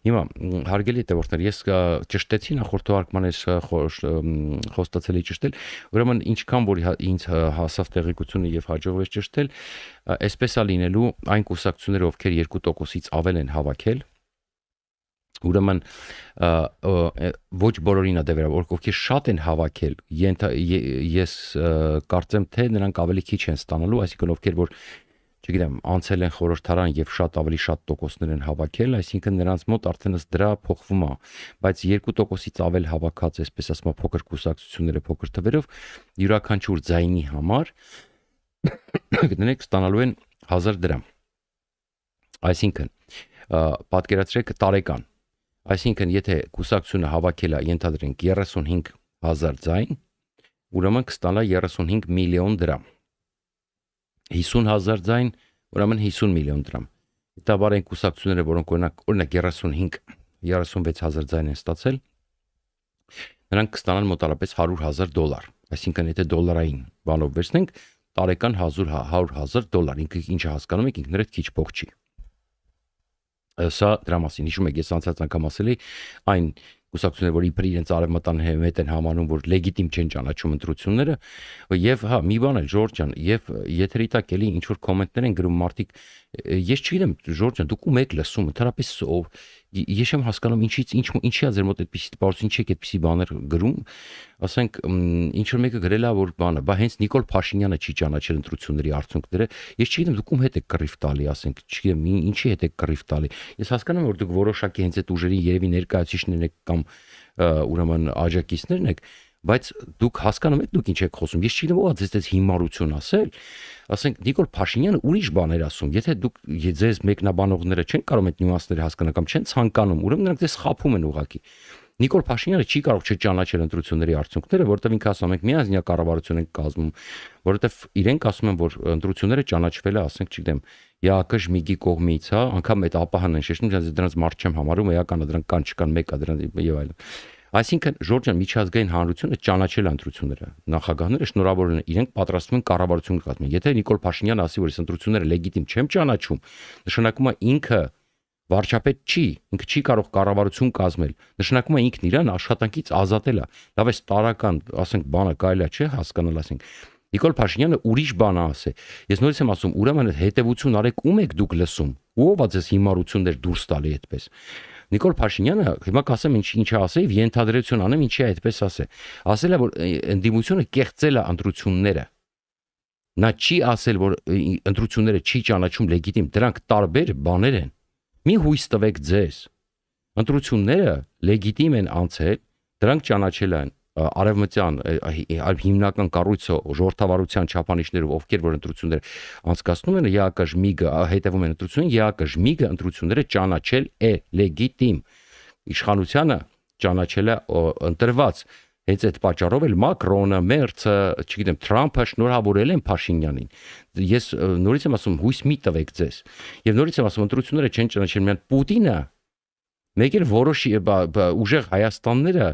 Հիմա հարգելի հետևորդներ, ես ճշտեցի նախորդ թողարկման ես խոստացել էի ճշտել, ուրեմն ինչքան որ ինձ հասավ տեղեկությունը եւ հաջողվեց ճշտել, այսպես է լինելու այն կուսակցությունները, ովքեր 2%-ից ավել են հավաքել, ուրեմն ոչ բոլորին է դե վերաբերում, ովքեր շատ են հավաքել, ես կարծեմ թե նրանք ավելի քիչ են ստանալու, այսինքն ովքեր որ չգիտեմ, անցել են խորհրդարան եւ շատ ավելի շատ տոկոսներ են հավաքել, այսինքն նրանց մոտ արդեն դրա փոխվում է, բայց 2%-ից ավել հավաքած, այսպես ասում, փոքր կուսակցությունները փոքր թվերով յուրաքանչյուր ձայնի համար գտնեք ստանալու են 1000 դրամ։ Այսինքն պատկերացրեք տարեկան, այսինքն եթե կուսակցությունը հավաքել է ենթադրենք 35000 ձայն, ուրեմն կստանա 35 միլիոն դրամ։ 50,000 ձայն, ուրեմն 50 միլիոն դրամ։ Հետաբար այն կուսակցությունները, որոնք օրինակ 36,000 ձայն են ստացել, նրանք կստանան մոտարապես $100,000, այսինքն եթե դոլարային բանով վերցնենք, տարեկան $100,000, ինքը ինչը հասկանում եք, ինքներդ քիչ փող չի։ Սա դրա մասին հիշում եք, ես անցած անգամ ասել էի, այն կուսակցությունները, որ իբր իրենց արևմտան հետ են համանում, որ լեգիտիմ չեն ճանաչում ընտրությունները, եւ հա, մի բան էլ Ժորժ ջան, եւ եթերի տակ էլի ինչ որ կոմենտներ են գրում մարդիկ, ես չգիտեմ, Ժորժ ջան, դուք ում եք լսում, ընդհանրապես ես չեմ հասկանում ինչի է ձեր մոտ այդպիսի տպավորություն, ինչի եք այդպիսի բաներ գրում, ասենք ինչ որ մեկը գրել է, որ բանը, բա հենց Նիկոլ Փաշինյանը չի ճանաչել ընտրությունների արդյունքները, ես չգիտեմ, դուք ում հետ եք կռիվ տալի, ասենք, չգիտեմ, ինչի հետ եք կռիվ տալի։ Ես հասկանում եմ, որ դուք որոշակի հենց այդ ուժերի երևի ներկայացուցիչներն եք կամ ուրեմն աջակիցներն եք, բայց դուք հասկանում եք դուք ինչ եք խոսում։ Ես չգիտեմ ո՞վ է ձեզ հիմարություն ասել, ասենք Նիկոլ Փաշինյանը ուրիշ բաներ ասում, եթե դուք ձեզ մեկնաբանողները չեն կարող այդ նյուանսները հասկանալ կամ չեն ցանկանում, ուրեմն նրանք ձեզ խաբում են ուղղակի։ Նիկոլ Փաշինյանը չի կարող չճանաչել ընտրությունների արդյունքները, որովհետև ինքը ասում է, միանձնյա կառավարություն են կազմում, որովհետև իրենք ասում են, որ ընտրությունները ճանաչվել է, ասենք, չգիտեմ, ՀԱԿ-ՄԻԳ-ի կողմից, հա, անգամ այդ ԱՊՀ-ն են շեշտում, դրանց մարդ չեմ համարում, էական է, դրանք կան, չկան, մեկ է դրանց եւ այլն։ Այսինքն Ժորժ ջան, միջազգային հանրությունը ճանաչել է ընտրությունները։ Նախագահները շնորհավոր են, իրենք պատրաստվում են կառավարություն կազմել։ Եթե Նիկոլ Փաշինյանը ասի, որ այս ընտրությունները լեգիտիմ չեմ ճանաչում, նշանակում է ինքը վարչապետ չի, ինքը չի կարող կառավարություն կազմել։ Նշանակում է ինքն իրան աշխատանքից ազատել է։ Լավ է տարական, ասենք, բանը կարելի է, չէ՞, հասկանալ, ասենք։ Նիկոլ Փաշինյանը ուրիշ բան է ասել։ Ես նորից եմ ասում, ուրեմն հետևություն արեք, ում եք դուք լսում։ Ո՞վ է ձեզ հիմարություններ դուրս տալի այդպես։ Նիկոլ Փաշինյանը, հիմա կասեմ ինչ ասել եւ ենթադրություն անեմ ինչի է այդպես ասել։ Ասել է, որ ընդդիմությունը կեղծել է ընտրությունները։ Նա չի ասել, որ ընտրությունները չի ճանաչում լեգիտիմ, դրանք տարբեր բաներ են։ Մի հույս տվեք ձեզ։ Ընտրությունները լեգիտիմ են անցել, դրանք ճանաչել են արևմտյան հիմնական կառույցը ժողովրդավարության չափանիշներով, ովքեր որ ընտրությունները անցկացնում են, ՀԱԿ-ՄԻԳ-ը հետևում են ընտրություններին, ՀԱԿ-ՄԻԳ-ը ընտրությունները ճանաչել է լեգիտիմ։ Իշխանությանը ճանաչել է ընտրված։ Հենց այդ պատճառով էլ Մակրոնը, Մերցը, չգիտեմ, Թրամփը շնորհավորել են Փաշինյանին։ Ես նորից եմ ասում, հույս մի տվեք ձեզ։ Եվ նորից եմ ասում, ընտրությունները չեն ճանաչել միայն Պուտինը, մեկ էլ որոշ ուժեղ Հայաստանները,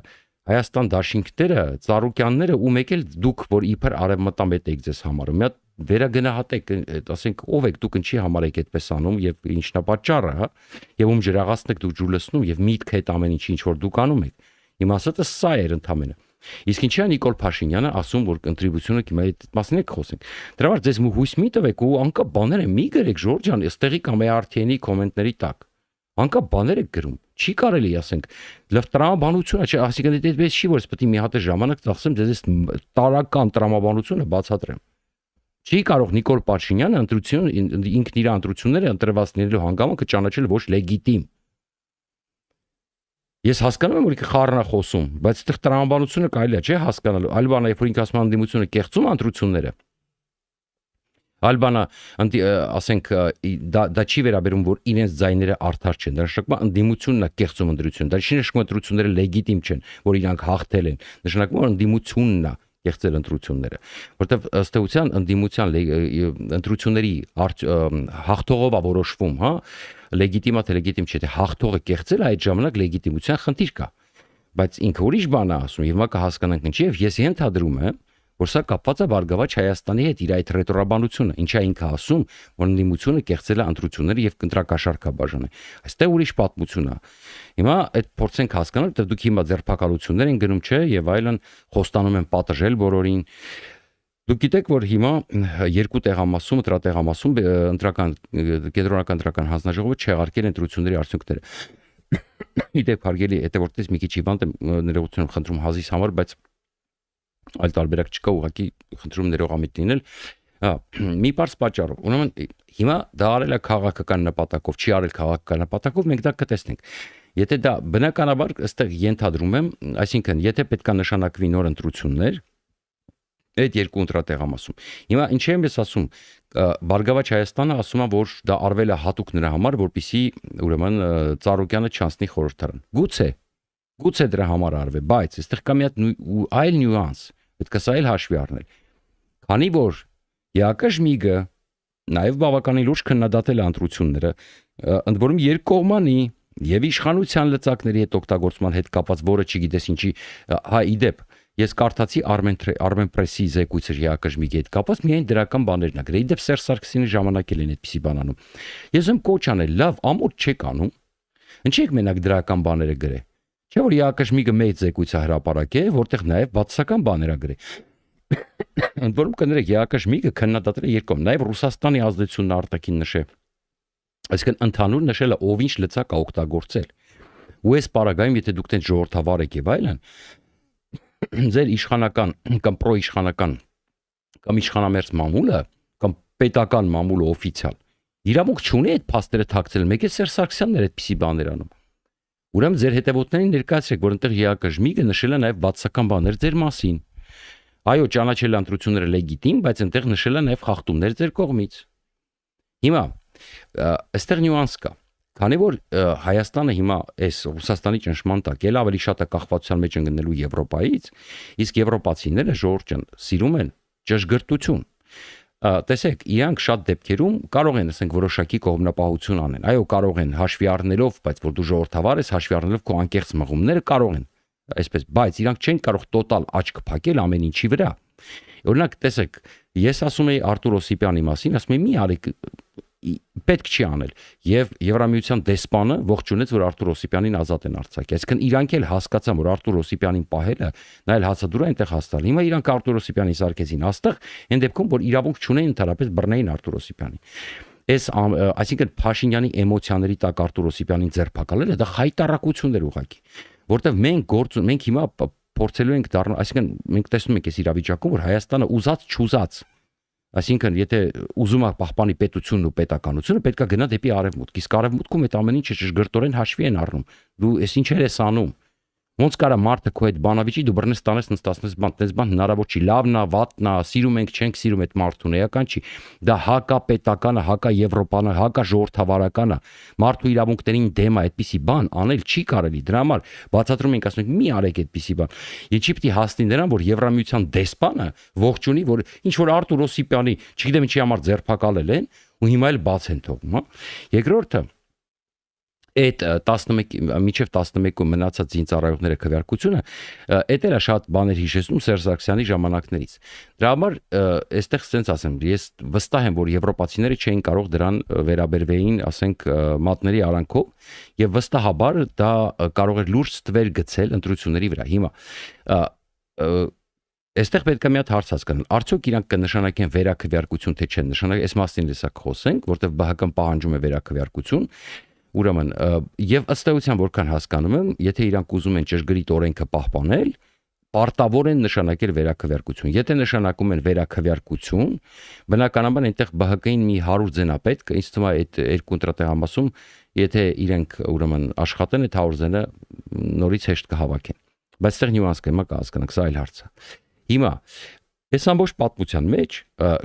Հայաստան դաշինքները, Ծառուկյանները ու մեկ էլ դուք, որ իբր արևմտամետ եք ձեզ համարում, մի հատ վերագնահատեք, ասենք, ով եք դուք ինչի համար եք այդպես անում եւ ինչն է պատճառը, հա, եւ ում ջրաղացն եք դուք ջուր լցնում եւ միտք հետ ամեն ինչ որ դուք անում եք։ Իմ ասածը սա էր ընդամենը։ Իսկ ինչի է Նիկոլ Փաշինյանը ասում, որ ընտրությունը հիմա այդ մասն եք խոսենք։ Դրա համար ձեզ հույս մի տվեք ու անկապ բաները մի գրեք Ժորժ ջան, այստեղի կամ RTN-ի կոմենտների տակ։ Անկապ բաներ եք գրում։ Չի կարելի, ասենք, լավ տրամաբանությունը, չէ, ասիկան այդպես չի, որ ես պետք է մի հատ ժամանակ ծախսեմ ձեզ տարական տրամաբանությունը բացատրեմ։ Չի կարող Նիկոլ Փաշինյանը ինքն իր ընտրությունները ընտրվածներելու հանգամանքը ճանաչել ոչ լեգիտիմ։ Ես հասկանում եմ, որ ինքը խառն է խոսում, բայց այդտեղ տրամաբանությունը կարելի է, չէ, հասկանալու։ Այլ բան է, երբ որ ինքը ասում է ընդդիմությունը կեղծում ընտրությունները։ Այլ բան է, ասենք, դա չի վերաբերում, որ իրենց ձայները արդար չեն։ Դա նշանակում է ընդդիմությունն է կեղծում ընտրություն։ Դա չի նշանակում ընտրությունները լեգիտիմ չեն, որ իրանք հաղթել են։ Նշանակում է ընդդիմությունն է կեղծել ընտրությունները, որտեվ ըստ էության ընդդիմության ընտրությունների հաղթողով է որոշվում, հա, լեգիտիմ է թե լեգիտիմ չէ, թե հաղթողը կեղծել է, այդ ժամանակ լեգիտիմության խնդիր կա, բայց ինքը ուրիշ բան է ասում, եւ հիմա կհասկանանք ինչի, եւ ես ենթադրում եմ, որ սա կապված է Բարգավաճ Հայաստանի հետ իր այդ ռետորաբանությունը, ինչա ինքը ասում, որ ընդդիմությունը կեղծել է ընտրությունները եւ կընտրակաշառք բաժանել։ Այստեղ ուրիշ պատմություն է։ Հիմա այդ փորձենք հասկանալ, որ դուք հիմա ձերբակալություններ են գնում, չէ, եւ այլն խոստանում են պատժել բոլորին։ Դուք գիտեք, որ հիմա երկու տեղամասում, ընտրատեղամասում կենտրոնական ընտրական հանձնաժողովը չեղարկել ընտրությունների արդյունքները։ Իդեպ հարգելի հետևորդներ, մի քիչ հիվանդ եմ, ներողություն եմ խնդրում հազիս համար, բայց այլ տարբերակ չկա, ուղղակի խնդրում ներողամիտ լինել։ Մի բարձ պատճառով։ Ուրեմն հիմա դա արել է քաղաքական նպատակով, չի արել քաղաքական նպատակով, մենք դա կտեսնենք։ Եթե դա բնականաբար այստեղ ենթադրում եմ, այսինքն եթե պետքա նշանակվի նոր ընտրություններ, այդ երկու ընտրատեղամասում։ Հիմա ինչի եմ ես ասում, Բարգավաճ Հայաստանը ասում է, որ դա արվել է հատուկ նրա համար, որպեսզի ուրեմն Ծառուկյանը չանցնի խորհրդարան։ Գուցե դրա համար արվե, բայց այստեղ կա մի հատ այլ նյուանս, պետք է սա էլ հաշվի առնել։ Քանի որ ԵԱԿ-ՄԻԳ-ը նաև բավականին լուրջ քննադատել է ընտրությունները, ընդ որում երկկողմանի եւ իշխանության լծակների հետ օգտագործման հետ կապված, որը չգիտես ինչի, իդեպ ես կարդացի Armen Press-ի զեկույցը ԵԱԿ-ՄԻԳ-ի հետ կապված, միայն դրական բաներն ա գրել։ Իդեպ Սերժ Սարգսյանի ժամանակ էլ են այդպիսի բան անում։ Ես եմ կոչ անել, լավ, ամոթ չեք անում։ Ինչի՞ եք մենակ դրական բաները գրել։ Չէ՞ որ ԵԱԿ-ՄԻԳ-ը մեծ զեկույց է հրապարակել, որտեղ նաև բացասական բաներ ա գրել։ Ընդ որում կներեք, ԵԱԿ-ՄԻԳ-ը քննադատել է երկում, նաև Ռուսաստանի ազդեցությունն արտաքին նշել։ Այսինքն ընդհանուր նշել է ով ինչ լծակ է օգտագործել։ Ու այս պարագայում, եթե դուք տենց ժողովրդավար եք եւ այլն, ձեր իշխանական կամ պրոիշխանական կամ իշխանամերձ մամուլը կամ պետական մամուլը օֆիցիալ իրավունք չունի այդ փաստերը թաքցնել։ Մեկ է Սերժ Սարգսյանն էր այդպիսի բաներ անում։ Ուրեմն ձեր հետևորդներին ներկայացրեք, որ այնտեղ ԵԱԿ-ՄԻԳ-ը նշել է նաև բացասական բաներ ձեր մասին։ Այո, ճանաչել է ընտրությունները լեգիտիմ, բայց այնտեղ նշել է նաև խախտումներ ձեր կողմից։ Հիմա այստեղ նյուանս կա։ Քանի որ Հայաստանը հիմա այս Ռուսաստանի ճնշման տակ էլ ավելի շատ է կախվածության մեջ ընկնելու Եվրոպայից, իսկ եվրոպացիները ժողովուրդ ջան սիրում են ճշգրտություն։ Տեսեք, իրանք շատ դեպքերում կարող են, ասենք, որոշակի կողմնապահություն անեն։ Այո, կարող են հաշվի առնելով, բայց որ դու ժողովրդավար ես, հաշվի առնելով քո անկեղծ մղումները կարող են, այսպես, բայց իրանք չեն կարող տոտալ աչք փակել ամեն ինչի վրա։ Օրինակ, տեսեք, ես ասում եի Արտուր Օսիպյանի մասին, ասում եի մի արեք, պետք չի անել, եւ Եվրամիության դեսպանը ողջունեց, որ Արտուր Օսիպյանին ազատ են արձակել։ Այսինքն իրանք էլ հասկացան, որ Արտուր Օսիպյանին պահելը, նա էլ հացադուր է այնտեղ հաստալ։ Հիմա իրանք Արտուր Օսիպյանին սարքեցին աստղ, այն դեպքում, որ իրավունք չունեն ընդհանրապես բռնեին Արտուր Օսիպյանին։ Այսինքն Փաշինյանի էմոցիաների տակ Արտուր Օսիպյանին ձերբակալելը դա խայտարակություն էր ուղղակի, որտեվ մենք հիմա փորձելու ենք դառնալ, այսինքն մենք տեսնում ենք այս իրավիճակում, որ Հայաստանը ուզած չուզած, այսինքն եթե ուզում է պահպանի պետությունն ու պետականությունը, պետք է գնա դեպի արևմուտք, իսկ արևմուտքում այդ ամեն ինչը ճշգրտորեն հաշվի են առնում։ Դու այս ինչեր ես անում։ Ոնց կարա մարդը քո այդ բանավիճի դու բռնես տանես նստացնես բան, տես բան հնարավոր չի, լավն է, վատն է, սիրում ենք, չենք սիրում այդ մարդուն, էական չի։ Դա հակա պետականը, հակա եվրոպանը, հակա ժողովրդավարականը, մարդու իրավունքներին դեմ է այդպիսի բան անել չի կարելի։ Դրա համար բացատրում ենք, ասում ենք մի արեք այդպիսի բան։ Ինչի՞ պիտի հասնի նրան, որ Եվրամիության դեսպանը ողջունի, որ ինչ որ Արտուր Օսիպյանի, չգիտեմ ինչի համար ձերբակալել են ու հիմա էլ բաց են թողում, հա։ Երկրորդը այդ 11 միջև 11-ում մնացած զինծառայողները քվեարկությունը, այդ էլա շատ բաներ հիշեցնում Սերժ Սարգսյանի ժամանակներից։ Դրա համար այստեղ sense ասեմ, ես վստահ եմ, որ եվրոպացիները չէին կարող դրան վերաբերվեին, ասենք, մատների արանքով, եւ վստահաբար դա կարող էր լուրջ ստվեր գցել ընտրությունների վրա։ Հիմա այստեղ պետք է մի հատ հարց հասկանալ։ Արդյոք իրանք կնշանակեն վերաքվեարկություն, թե չեն նշանակել, այս մասին լսա խոսենք, որտեղ ԲՀԿ-ն պահանջում է վերաքվեարկություն։ Ուրեմն եւ ըստ էության որքան հասկանում եմ, եթե իրանք ուզում են ճշգրիտ օրենքը պահպանել, պարտավոր են նշանակել վերաքվեարկություն։ Եթե նշանակում են վերաքվեարկություն, բնականաբար այնտեղ ԲՀԿ-ին մի 100 ձենա պետք, ինձ թվում է այդ երկու ընտրատեղամասում, եթե իրենք ուրեմն աշխատեն, այդ 100 ձենը նորից հեշտ կհավաքեն։ Բայց այստեղ նյուանս կա, հիմա կհասկանանք, սա այլ հարց է։ Հիմա այս ամբողջ պատմության մեջ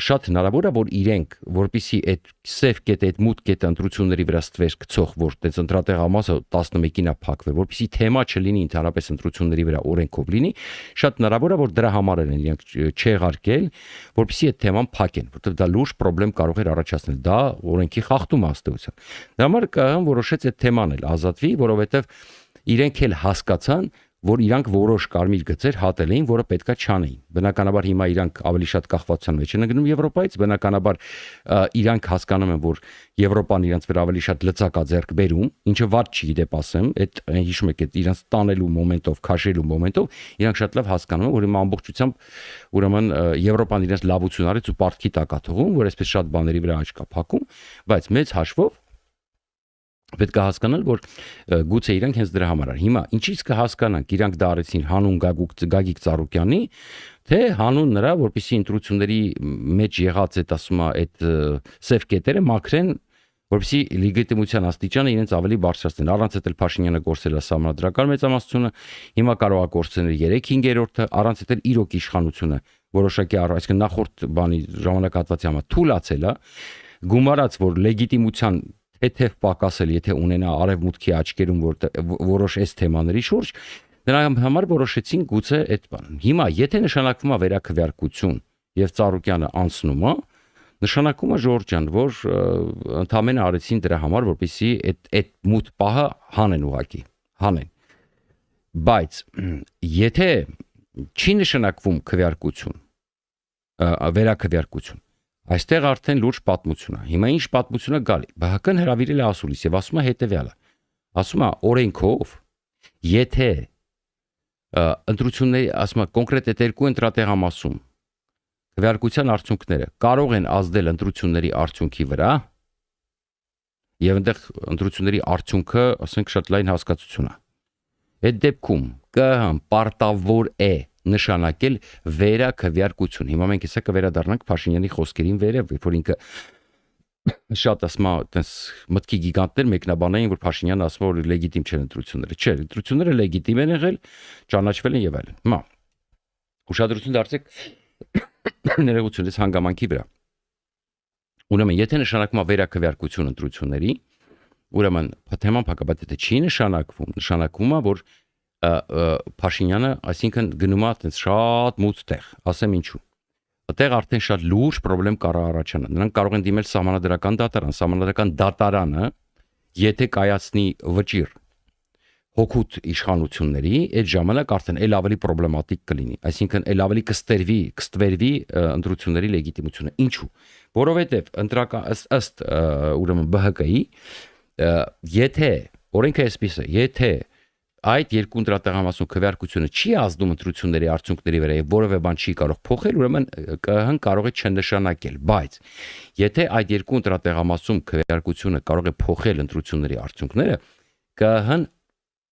շատ հնարավոր է, որ իրենք, որպիսի այդ սև կետը, այդ մութ կետը ընտրությունների վրա ստվեր գցող, որ այդպես ընտրատեղամասը 11-ին է փակվել, որպիսի թեմա չլինի ընդհանրապես ընտրությունների վրա օրենքով լինի, շատ հնարավոր է, որ դրա համար են իրենք չեղարկել, որպիսի այդ թեման փակեն, որովհետև դա լուրջ խնդրեմ կարող էր առաջացնել, դա օրենքի խախտում է ըստ էության։ Դրա համար ԿՀ-ն որոշեց այդ թեման էլ ազատվի, որովհետև իրենք էլ հասկացան, որ իրանք որոշ կարմիր գծեր հատել էին, որը պետքա չանեին։ Բնականաբար հիմա իրանք ավելի շատ կախվածության մեջ են գնում Եվրոպայից, բնականաբար իրանք հասկանում են, որ Եվրոպան իրանք վրա ավելի շատ լծակա ձեռք բերում, ինչը վատ չի դեպ ասեմ, այդ հիշում եք, այդ իրանք տանելու մոմենտով, քաշելու մոմենտով, իրանք շատ լավ հասկանում են, որ հիմա ամբողջությամբ ուրեմն Եվրոպան իրանք լավություն արեց ու պարտքի տակ է թողում, որ այսպես շատ բաների վրա աչք կա փակում, բայց մեծ հաշվով պետք է հասկանալ, որ գուցե իրանք հենց դրա համար are։ Հիմա ինչից կհասկանանք, իրանք դա արեցին հանուն Գագիկ Ծառուկյանի, թե հանուն նրա, որպեսզի ընտրությունների մեջ եղած այդ ասում այդ սև կետերը մաքրեն, որպեսզի լեգիտիմության աստիճանը իրենց ավելի բարձրացնեն։ Առանց այդ Փաշինյանը կորցրել է համանդրական մեծամասնությունը, հիմա կարող է կորցնել 3/5-ը, առանց այդ իրոք իշխանությունը որոշակի այսինքն նախորդ բանի ժամանակահատվածի համար թուլացել է, գումարած որ լեգիտիմության թեթև պակասել, եթե ունենա արևմուտքի աչքերում որոշ այս թեմաների շուրջ, նրանք համար որոշեցին գուցե այդ բան։ Հիմա եթե նշանակվում է վերաքվեարկություն եւ Ծառուկյանը անցնում է, նշանակում է Ժորժ ջան, որ ընդամենը արեցին դրա համար, որպեսզի այդ մութ պահը հանեն ուղակի, հանեն։ Բայց եթե չի նշանակվում քվեարկություն, վերաքվեարկություն, այստեղ արդեն լուրջ պատմություն է։ Հիմա ինչ պատմություն է գալի։ ԲՀԿ-ն հրավիրել է ասուլիս եւ ասում է հետեւյալը։ Ասում է օրենքով, եթե ընտրությունների, ասում է կոնկրետ այդ երկու ընտրատեղամասում քվեարկության արդյունքները կարող են ազդել ընտրությունների արդյունքի վրա, եւ այնտեղ ընտրությունների արդյունքը, ասենք շատ լայն հասկացություն է։ Այդ դեպքում ԿՀ-ն պարտավոր է նշանակել վերաքվեարկություն։ Հիմա մենք հեսա կվերադառնանք Փաշինյանի խոսքերին վերև, որ ինքը շատ ասում է, այտենց մտքի գիգանտներ մեկնաբանային, որ Փաշինյանը ասում է, որ լեգիտիմ չեն ընտրությունները։ Չէ, ընտրությունները լեգիտիմ են եղել, ճանաչվել են եւ այլն։ Հիմա ուշադրություն դարձեք ներողություն ես հանգամանքի վրա։ Ուրեմն եթե նշանակում է վերաքվեարկություն ընտրությունների, ուրեմն թեման փակաբաց եթե չի նշանակվում է, որ Փաշինյանը, այսինքն գնում է այդպես շատ մութ տեղ, ասեմ ինչու։ Այդտեղ արդեն շատ լուրջ խնդրեմ կարող առաջանա։ Նրանք կարող են դիմել սահմանադրական դատարան, սահմանադրական դատարանը, եթե կայացնի վճիռ հոգուտ իշխանությունների, այդ ժամանակ արդեն ել ավելի պրոբլեմատիկ կլինի, այսինքն ել ավելի կստվերվի ընտրությունների լեգիտիմությունը։ Ինչու։ Որովհետև ըստ ուրեմն ԲՀԿ-ի, եթե օրենքը այսպես է, եթե այդ երկու ընտրատեղամասում քվեարկությունը չի ազդում ընտրությունների արդյունքների վրա եւ որևէ բան չի կարող փոխել, ուրեմն ԿՀ-ն կարող է չնշանակել, բայց եթե այդ երկու ընտրատեղամասում քվեարկությունը կարող է փոխել ընտրությունների արդյունքները, ԿՀ-ն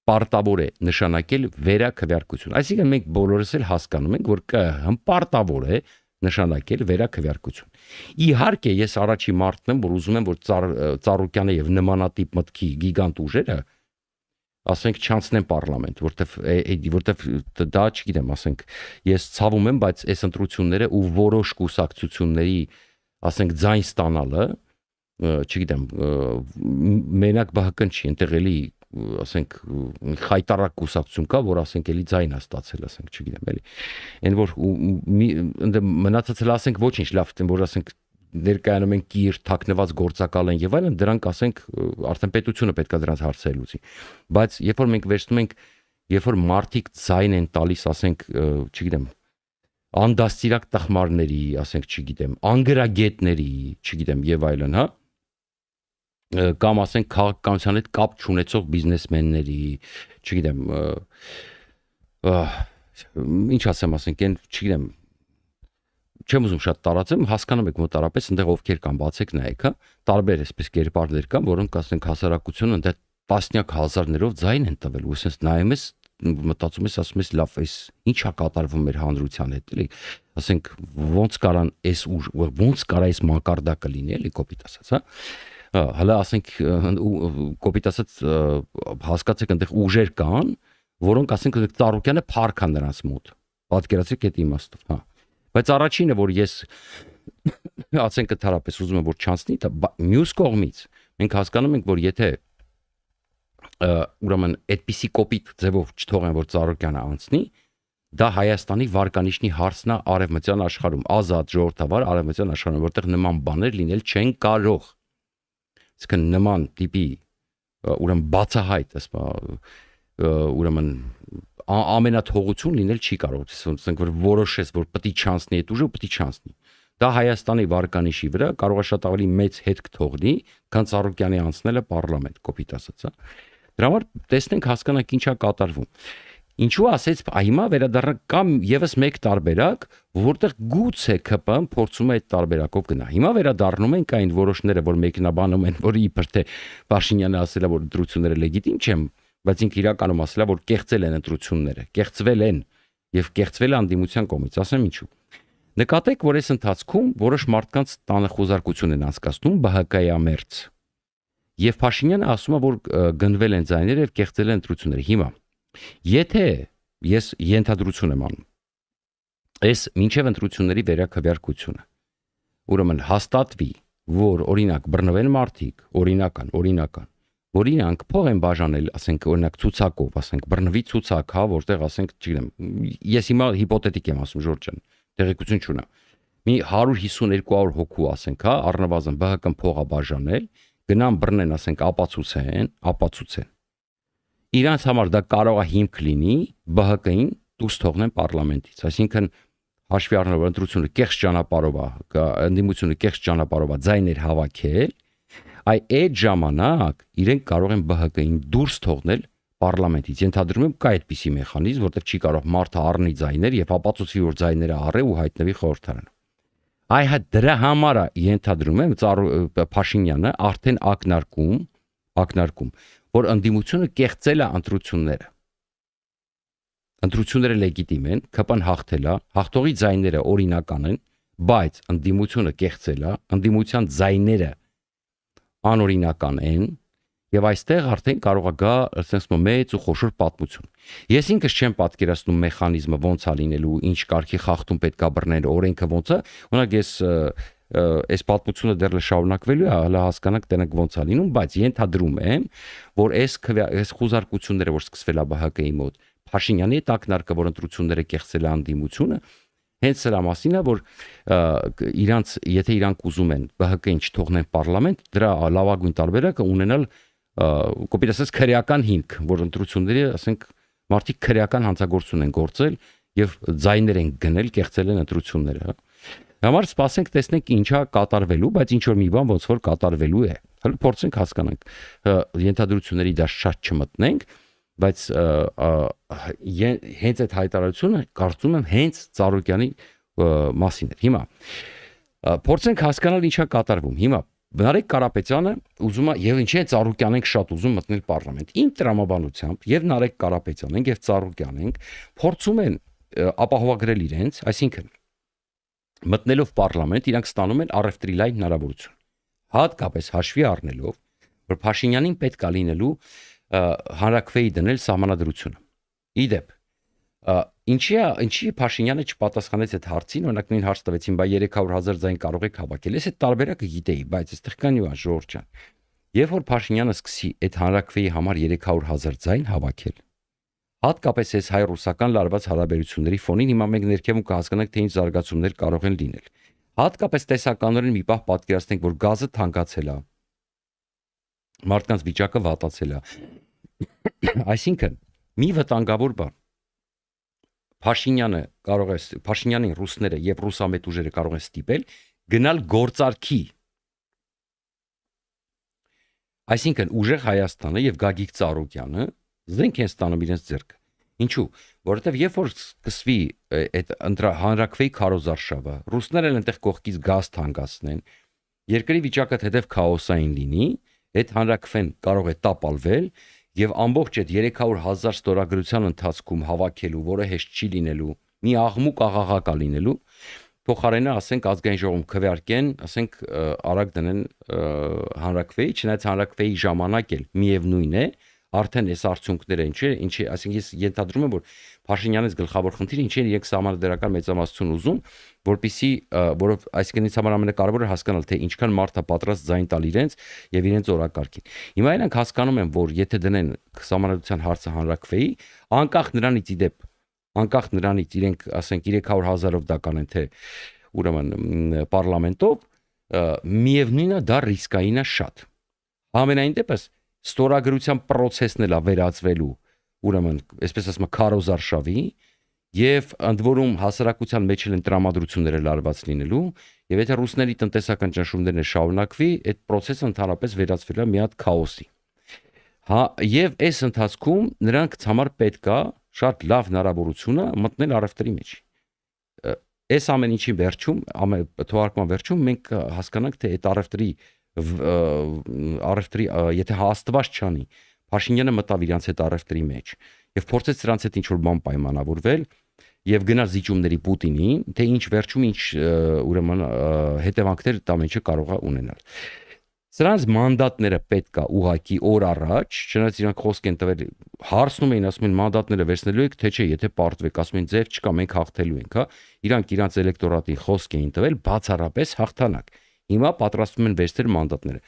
պարտավոր է նշանակել վերաքվեարկություն։ Այսինքն մենք բոլորս էլ հասկանում ենք, որ ԿՀ-ն պարտավոր է նշանակել վերաքվեարկություն։ Իհարկե, ես առաջի մարդն եմ, որ ուզում եմ, որ Ծառուկյանը եւ նմանատիպ մտքի գիգանտ ուժերը ասենք չանցնեն պարլամենտ, որտեվ դա չգիտեմ, ասենք ես ցավում եմ, բայց այս ընտրությունները ու որոշ կուսակցությունների, ասենք ձայն ստանալը, չգիտեմ, մենակ ԲՀԿ-ն չի, այնտեղ էլի, ասենք խայտարակ կուսակցություն կա, որ ասենք էլի ձայն է ստացել, ասենք, չգիտեմ, էլի։ Այն որ մնացածը ասենք ոչինչ, լավ, որ ասենք ներկայանում են կիր, թաքնված գործակալ են եւ այլն, դրանք ասենք արդեն պետությունը պետքա դրանց հարցեր լուծի։ Բայց երբ որ մենք վերցնում ենք, երբ որ մարդիկ ձայն են տալիս, ասենք, չգիտեմ, անդաստիրակ տխմարների, ասենք, չգիտեմ, անգրագետների, չգիտեմ, եւ այլն, հա, կամ ասենք քաղաքականության հետ կապ չունեցող բիզնեսմենների, չգիտեմ, ինչ ասեմ, ասենք, այն, չգիտեմ, չեմ ուզում շատ տարածեմ, հասկանում եք մոտարապես այնտեղ ովքեր կան, բացեք նայեք, հա, տարբեր այսպես կերպարներ կան, որոնք ասենք հասարակությունը այնտեղ տասնյակ հազարներով ձայն են տվել, ու ասես նայում ես, մտածում ես, ասում ես, լավ, այս ի՞նչ է կատարվում մեր հանրության հետ, էլի, ասենք ոնց կարան այս ոնց կարա այս մակարդակը լինի, էլի կոպիտ ասած, հա։ Հələ ասենք կոպիտ ասած հասկացեք այնտեղ ուժեր կան, որոնք ասենք Ծառուկյանը փառք է նրանց մոտ։ Պատկերացրեք այդ իմաստով, հա։ Բայց առաջինը, որ ես ասենք ընդհանրապես ուզում եմ որ չանցնի, դա մյուս կողմից մենք հասկանում ենք, որ եթե ուրեմն այդպիսի կոպիտ ձևով չթողեն, որ Ծառուկյանը անցնի, դա Հայաստանի վարկանիշնի հարցն է արևմտյան աշխարհում, ազատ ժողովրդավար արևմտյան աշխարհում, որտեղ նման բաներ լինել չեն կարող։ Իսկ նման տիպի ուրեմն բացահայտ, ուրեմն ամենաթողություն լինել չի կարող, ասենք որ որոշես, որ պետք է չանցնի այդ ուժը, պետք է չանցնի։ Դա Հայաստանի վարկանիշի վրա կարող է շատ ավելի մեծ հետք թողնի, քան Ծառուկյանի անցնելը պարլամենտ, կոպիտ ասած, հա։ Դրա համար տեսնենք հասկանանք ինչա կատարվում։ Ինչու ասեց հիմա վերադառնանք կամ եւս մեկ տարբերակ, որտեղ գուցե ԿՊ-ն փորձում է այդ տարբերակով գնա։ Հիմա վերադառնում ենք այն որոշները, որ մեկնաբանում են, որ իբր թե Փաշինյանը ասել է, որ ընտրությունները լեգիտիմ չեն, բայց ինքը իրականում ասել է, որ կեղծել են ընտրությունները, կեղծվել են եւ կեղծվել է անդիմության կողմից, ասեմ ինչու։ Նկատեք, որ այս ընթացքում որոշ մարդկանց տանը խոզարկություն են անցկացնում ԲՀԿ-յամերձ։ Եվ Փաշինյանը ասում է, որ գնվել են ձայները եւ կեղծել են ընտրությունները։ Հիմա եթե ես ենթադրություն եմ անում, այս մինչև ընտրությունների վերակվյարկությունը, ուրեմն հաստատվի, որ օրինակ բռնվեն մարդիկ, օրինական, որ իրանք փող են բաժանել, ասենք օրինակ ցուցակով, ասենք բռնվի ցուցակ, հա, որտեղ ասենք, չգիտեմ, ես հիմա հիպոթետիկ եմ ասում, Ժորժ ջան, տեղեկություն չունեմ։ Մի 150-200 հոգու ասենք, հա, առնվազն ԲՀԿ-ն փողա բաժանել, գնան բռնեն, ասենք, ապացուցեն։ Իրանց համար դա կարող է հիմք լինի ԲՀԿ-ին դուրս թողնեն պարլամենտից, այսինքն հաշվի առնելով ընտրությունը կեղծ ճանապարհով է, ընդդիմությունը կեղծ ճանապարհով է ձայներ հավաքել, այդ ժամանակ իրենք կարող են ԲՀԿ-ին դուրս թողնել պարլամենտից։ Ենթադրում եմ կա այդպիսի մեխանիզմ, որտեղ չի կարող մարդը առնի ձայներ եւ ապացուցի, որ ձայները առե ու հայտնվի խորհրդարանը։ Այդ դրա համար է ենթադրում եմ Փաշինյանը արդեն ակնարկում, որ ընդդիմությունը կեղծել է ընտրությունները։ Ընտրությունները լեգիտիմ են, ԿՊ-ն հաղթել է, հաղթողի ձայները օրինական են, բայց ընդդիմությունը կեղծել է, ընդդիմության ձայները անօրինական են, եւ այստեղ արդեն կարող է գա, ասենք մեծ ու խոշոր պատմություն։ Ես ինքս չեմ պատկերացնում մեխանիզմը ոնց է լինելու, ինչ կարգի խախտում պետք է բռնել, օրենքը ոնց է, օրինակ ես այս պատմությունը դեռ շարունակվելու է, հələ հասկանանք տենակ ոնց է լինում, բայց ենթադրում եմ, որ այս խոզարկությունները, որ սկսվել է ԲՀԿ-ի մոտ, Փաշինյանի տակնարկը, որ ընտրությունները կեղծել է անդիմությունը, հենց սրա մասին է, որ եթե իրանք ուզում են ԲՀԿ-ին չթողնեն պարլամենտ, դրա լավագույն տարբերակը ունենալ կոպիտ ասած քրեական հիմք, որ ընտրությունների, ասենք, մարդիկ քրեական հանցագործություն են գործել եւ ձայներ են գնել, կեղծել են ընտրությունները, հա։ Համար սպասենք, տեսնենք ինչա կատարվելու, բայց ինչ որ մի բան ոնց որ կատարվելու է։ Հələ փորձենք հասկանանք, ենթադրությունների դա շատ չմտնենք, բայց հենց այդ հայտարարությունը կարծում եմ հենց Ծառուկյանի մասին էր։ Հիմա փորձենք հասկանալ ինչա կատարվում։ Հիմա Նարեկ Կարապետյանը ուզում է եւ ինչի է Ծառուկյանենք շատ ուզում մտնել պարլամենտ։ Իմ տրամաբանությամբ եւ Նարեկ Կարապետյանենք եւ Ծառուկյանենք փորձում են ապահովագրել իրենց, այսինքն մտնելով պարլամենտ իրանք ստանում են առևտրի լայն հնարավորություն։ Հատկապես հաշվի առնելով, որ Փաշինյանին պետք է լինելու հանրակրվեի դնել սահմանադրությունը։ Իդեպ ինչի Փաշինյանը չպատասխանեց այդ հարցին, օրինակ նույն հարց տվեցին, բայ 300,000 ձայն կարող եք հավաքել։ Ես այդ տարբերակը գիտեի, բայց այստեղ կա նյուանս, Ժորժ ջան։ Երբ որ Փաշինյանը սկսի այդ հանրակրվեի համար 300,000 ձայն հավաքել, հատկապես այս հայ-ռուսական լարված հարաբերությունների ֆոնին հիմա մենք ներքևում կհասկանանք, թե ինչ զարգացումներ կարող են լինել։ Հատկապես տեսականորեն մի պահ պատկերացնենք, որ գազը թանկացել է, մարդկանց վիճակը վատացել է։ Այսինքն մի վտանգավոր բան Փաշինյանին ռուսները եւ ռուսամետ ուժերը կարող են ստիպել գնալ գործարքի։ Այսինքն ուժեղ Հայաստանը եւ Գագիկ Ծառուկյանը զենք են ստանում իրենց ձեռքը։ Ինչու՞, որովհետեւ երբ որ սկսվի այդ հանրակրվեի քարոզարշավը, ռուսներն էլ այնտեղ կողքից գազ թանկացնեն, երկրի վիճակը թեթև քաոսային լինի, այդ հանրակրվեն կարող է տապալվել եւ ամբողջ այդ 300,000 ստորագրության ընթացքում հավաքելու, որը հեշտ չի լինելու, մի աղմուկ աղաղակ է լինելու, փոխարենը ասենք ազգային ժողովում քվեարկեն, ասենք արագ դնեն հանրակրվեի, չնայած հանրակրվեի ժամանակ էլ միևնույն է, արդեն այս արդյունքները ինչի, ասենք ես ենթադրում եմ, որ Փաշինյանից գլխավոր խնդիրը ինչ են իրենք սահմանադրական մեծամասնություն ուզում, որպեսզի որով այսինքն ինձ համար ամենակարևորը հասկանալ, թե ինչքան մարդ է պատրաստ ձայն տալ իրենց եւ իրենց օրակարգին։ Հիմա իրանք հասկանում են, որ եթե դնեն սահմանադրության հարցը հանրակրվեի, անկախ նրանից իրենք ասենք 300,000-ով դա կանեն, թե ուրեմն պարլամենտով, միևնույնն է դա ռիսկային է շատ։ Ամենայն դեպս ստորագրության process-ն էլ է վերածվելու ուրեմն, այսպես ասում քարոզարշավի եւ ընդ որում հասարակության մեջ են տրամադրությունները լարված լինելու եւ եթե ռուսների տնտեսական ճնշումներն շարունակվի, այդ process-ը ընդհանրապես վերածվելու է մի հատ քաոսի։ Հա, եւ այս ընթացքում նրանք համար պետքա շատ լավ հնարավորություն է մտնել առևտրի մեջ։ Այս ամեն ինչի վերջում, թողարկման վերջում մենք հասկանանք, թե այդ առևտրի, եթե հաստված չանի, Փաշինյանը մտավ իրանց հետ առևտրի մեջ եւ փորձեց նրանց հետ ինչ-որ բան պայմանավորվել եւ գնաց զիջումների Պուտինին, թե ինչ վերջում ինչ ուրեմն հետևանքներ դա մեջը կարող է ունենալ։ Սրանց մանդատները պետքա ուղակի օր առաջ, չնայած իրանք խոսք են տվել, հարցնում էին, ասում են մանդատները վերցնելու եք, թե չէ, եթե պարտվեք, ասում են ձև չկա, մենք հաղթելու ենք, հա։ Իրանք իրանց էլեկտորատին խոսք էին տվել, բացառապես հաղթանակ։ Հիմա պատրաստվում են վերցնել մանդատները։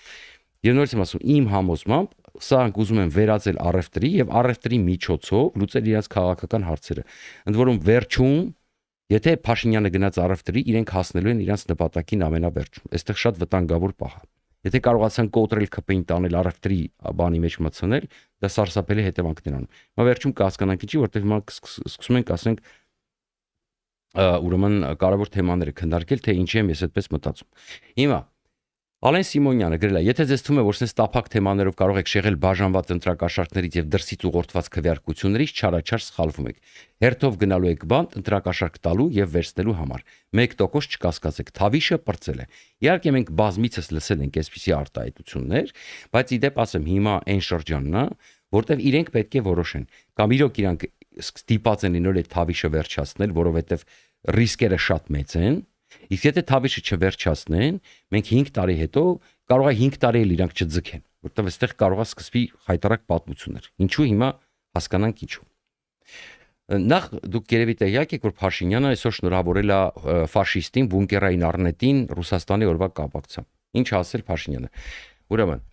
Եվ նորից եմ ասում, իմ համոզմամբ սրանք ուզում են վերածել առևտրի եւ առևտրի միջոցով լուծել իրենց քաղաքական հարցերը։ Ընդ որում վերջում, եթե Փաշինյանը գնաց առևտրի, իրենք հասնելու են իրենց նպատակին ամենավերջում։ Այստեղ շատ վտանգավոր պահ է։ Եթե կարողացան կոտրել քպին տանել առևտրի բանի մեջ մտցնել, դա սարսափելի հետևանքներ ունի։ Հիմա վերջում կհասկանանք ինչի, որտեղ հիմա սկսում ենք ասենք ուրեմն կարևոր թեմաները քննարկել, թե ինչի եմ ես այդպես մտածում։ Հիմա Ալեն Սիմոնյանը գրել է. եթե ձեզ թվում է, որ sense տափակ թեմաներով կարող եք շեղել բաժանված ընտրակաշարքներից եւ դրսից ուղղորդված քվեարկություններից, չարաչար սխալվում եք։ Հերթով գնալու եք բանտ ընտրակաշարք տալու եւ վերցնելու համար։ 1% չկասկածեք, Թավիշը պրծել է։ Իհարկե մենք բազմիցս լսել ենք այսպիսի արտահայտություններ, բայց իդեպ ասեմ, հիմա այն շրջանն է, որտեղ իրենք պետք է որոշեն։ Կամ իրոք իրանք ստիպած են լինել այդ Թավիշը վերջացնել, որովհետեւ ռիսկերը շատ մեծ են։ Իսկ եթե Թավիշը չվերջացնեն, մենք 5 տարի հետո կարող է 5 տարի էլ իրանք չձգեն, որտեղ այստեղ կարող է սկսվի խայտարակ պատմություններ։ Ինչու հիմա հասկանանք ինչու։ Նախ դուք երևի տեղյակ եք, որ Փաշինյանը այսօր շնորհավորել է ֆաշիստին բունկերային առնետին Ռուսաստանի օրվա կապակցությամբ։ Ինչ ասել Փաշինյանը։ Ուրեմն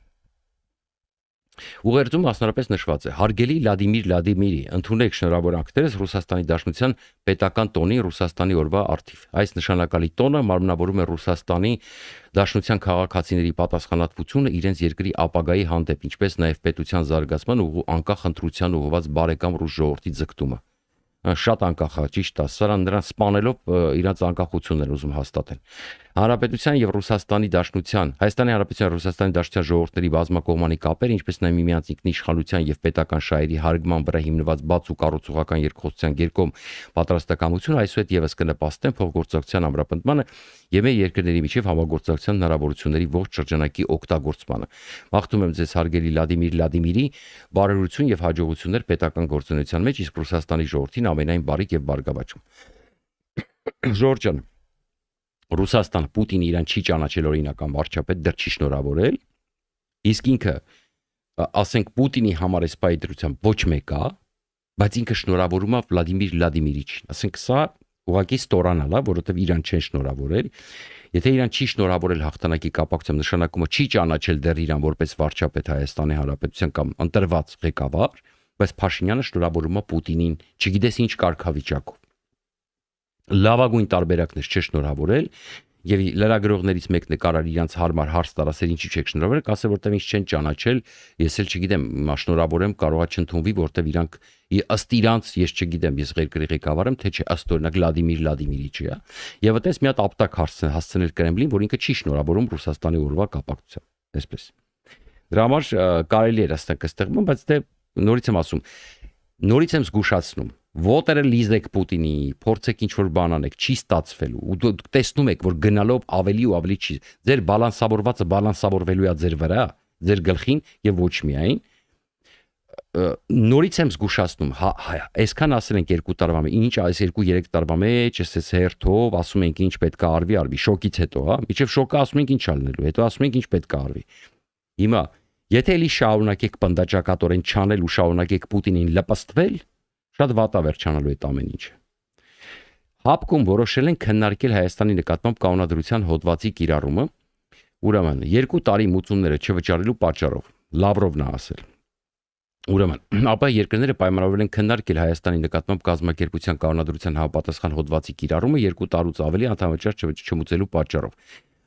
Ուղերձում մասնարարպես նշված է. Հարգելի Վլադիմիր Վլադիմիրի, ընդունեք շնորհավորանքներս Ռուսաստանի Դաշնության պետական տոնի Ռուսաստանի օրվա առթիվ։ Այս նշանակալի տոնը մարմնավորում է Ռուսաստանի Դաշնության քաղաքացիների պատասխանատվությունը իրենց երկրի ապագայի հանդեպ, ինչպես նաև պետության զարգացման ու անկախ ընտրության ուղղված բարեկամ ռուս ժողովրդի ձգտումը։ Շատ անկախ է, ճիշտ է, սրան նրան սպանելով իրաց անկախությունն են ուզում հաստատել։ Հանրապետության եւ Ռուսաստանի Դաշնության, Հայաստանի Հանրապետության Ռուսաստանի Դաշնության ժողովրդների բազմակողմանի կապեր, ինչպես նաև միմյանց ինքնիշխանության եւ պետական շահերի հարգման վրա հիմնված բաց ու կառուցողական երկխոսության երկկողմ պատրաստակամությունը այսուհետ եւս կնպաստեն փոխգործակցության ամրապնդմանը եւ մեր երկրների միջև համագործակցության հնարավորությունների ողջ շրջանակի օգտագործմանը։ Մաղթում եմ ձեզ հարգելի Վլադիմիր Վլադիմիրի բարօրություն եւ հաջողություններ պետական գործունեության մեջ, իսկ Ռուսաստանի ժողովրդին ամենայն բարիք եւ բարգավաճում։ Ժորժան Ռուսաստան Պուտինը իրան չի ճանաչել օրինական վարչապետ, դեռ չի շնորհավորել, իսկ ինքը ասենք Պուտինի համար էսպայի դրությամբ ոչ մեկ է, բայց ինքը շնորհավորում է Վլադիմիր Վլադիմիրիչին։ Ասենք սա ուղղակի ստորանալ է, որովհետև իրան չեն շնորհավորել։ Եթե իրան չի շնորհավորել հաղթանակի կապակցությամբ, նշանակումը չի ճանաչել դեռ իրան որպես վարչապետ Հայաստանի Հանրապետության կամ ընտրված ղեկավար, բայց Փաշինյանը շնորհավորում է Պուտինին, չգիտես ինչ կարգավիճակով։ Լավագույն տարբերակն է չշնորհավորել եւ լրագրողներից մեկն է կարար իրանց հարմար հարց տարասեր ինչի չեք շնորհավորել, ասել որտեղ ինձ չեն ճանաչել, ես էլ չգիտեմ, շնորհավորեմ կարողա չընդունվի, որտեղ իրանք ըստ իրանց ես չգիտեմ, ես երկրի ղեկավար եմ, թե չէ, ըստ օրինակ Վլադիմիր Վլադիմիրիչի է։ Եվ այդպես մի հատ ապտակ հասցնել Կրեմլին, որ ինքը չի շնորհավորում Ռուսաստանի օրվա կապակցությամբ, այսպես։ Դրա համար կարելի է այստեղ, բայց դե նորից եմ ասում, նորից եմ զգուշացնում, ոտերը լիզեք Պուտինի, փորձեք ինչ-որ բան անեք, չի ստացվելու, ու դուք տեսնում եք, որ գնալով ավելի ու ավելի չի, ձեր բալանսավորվածը բալանսավորվելու է ձեր վրա, ձեր գլխին եւ ոչ միայն, նորից եմ զգուշացնում, այսքան ասել ենք 2 տարվա մեջ, ինչ այս 2-3 տարվա մեջ, այս հերթով ասում ենք ինչ պետք է արվի, շոկից հետո, հա, միջև շոկը ասում ենք ինչ ալնելու, հետո ասում ենք ինչ պետք է արվի։ Հիմա, եթե էլի շարունակեք պնդաճակատորեն չանել ու շարունակեք Պուտինին լպստվել, շատ վատ է վերջանալու այդ ամեն ինչը։ Հապկում որոշել են քննարկել Հայաստանի նկատմամբ կանոնադրության հոդվածի կիրառումը, ուրեմն 2 տարի մուծումները չվճարելու պատճառով, Լավրովն է ասել։ Ուրեմն, ապա երկրները պայմանավորվել են քննարկել Հայաստանի նկատմամբ կազմակերպության կանոնադրության համապատասխան հոդվածի կիրառումը 2 տարուց ավելի անհավաճար չմուծելու պատճառով։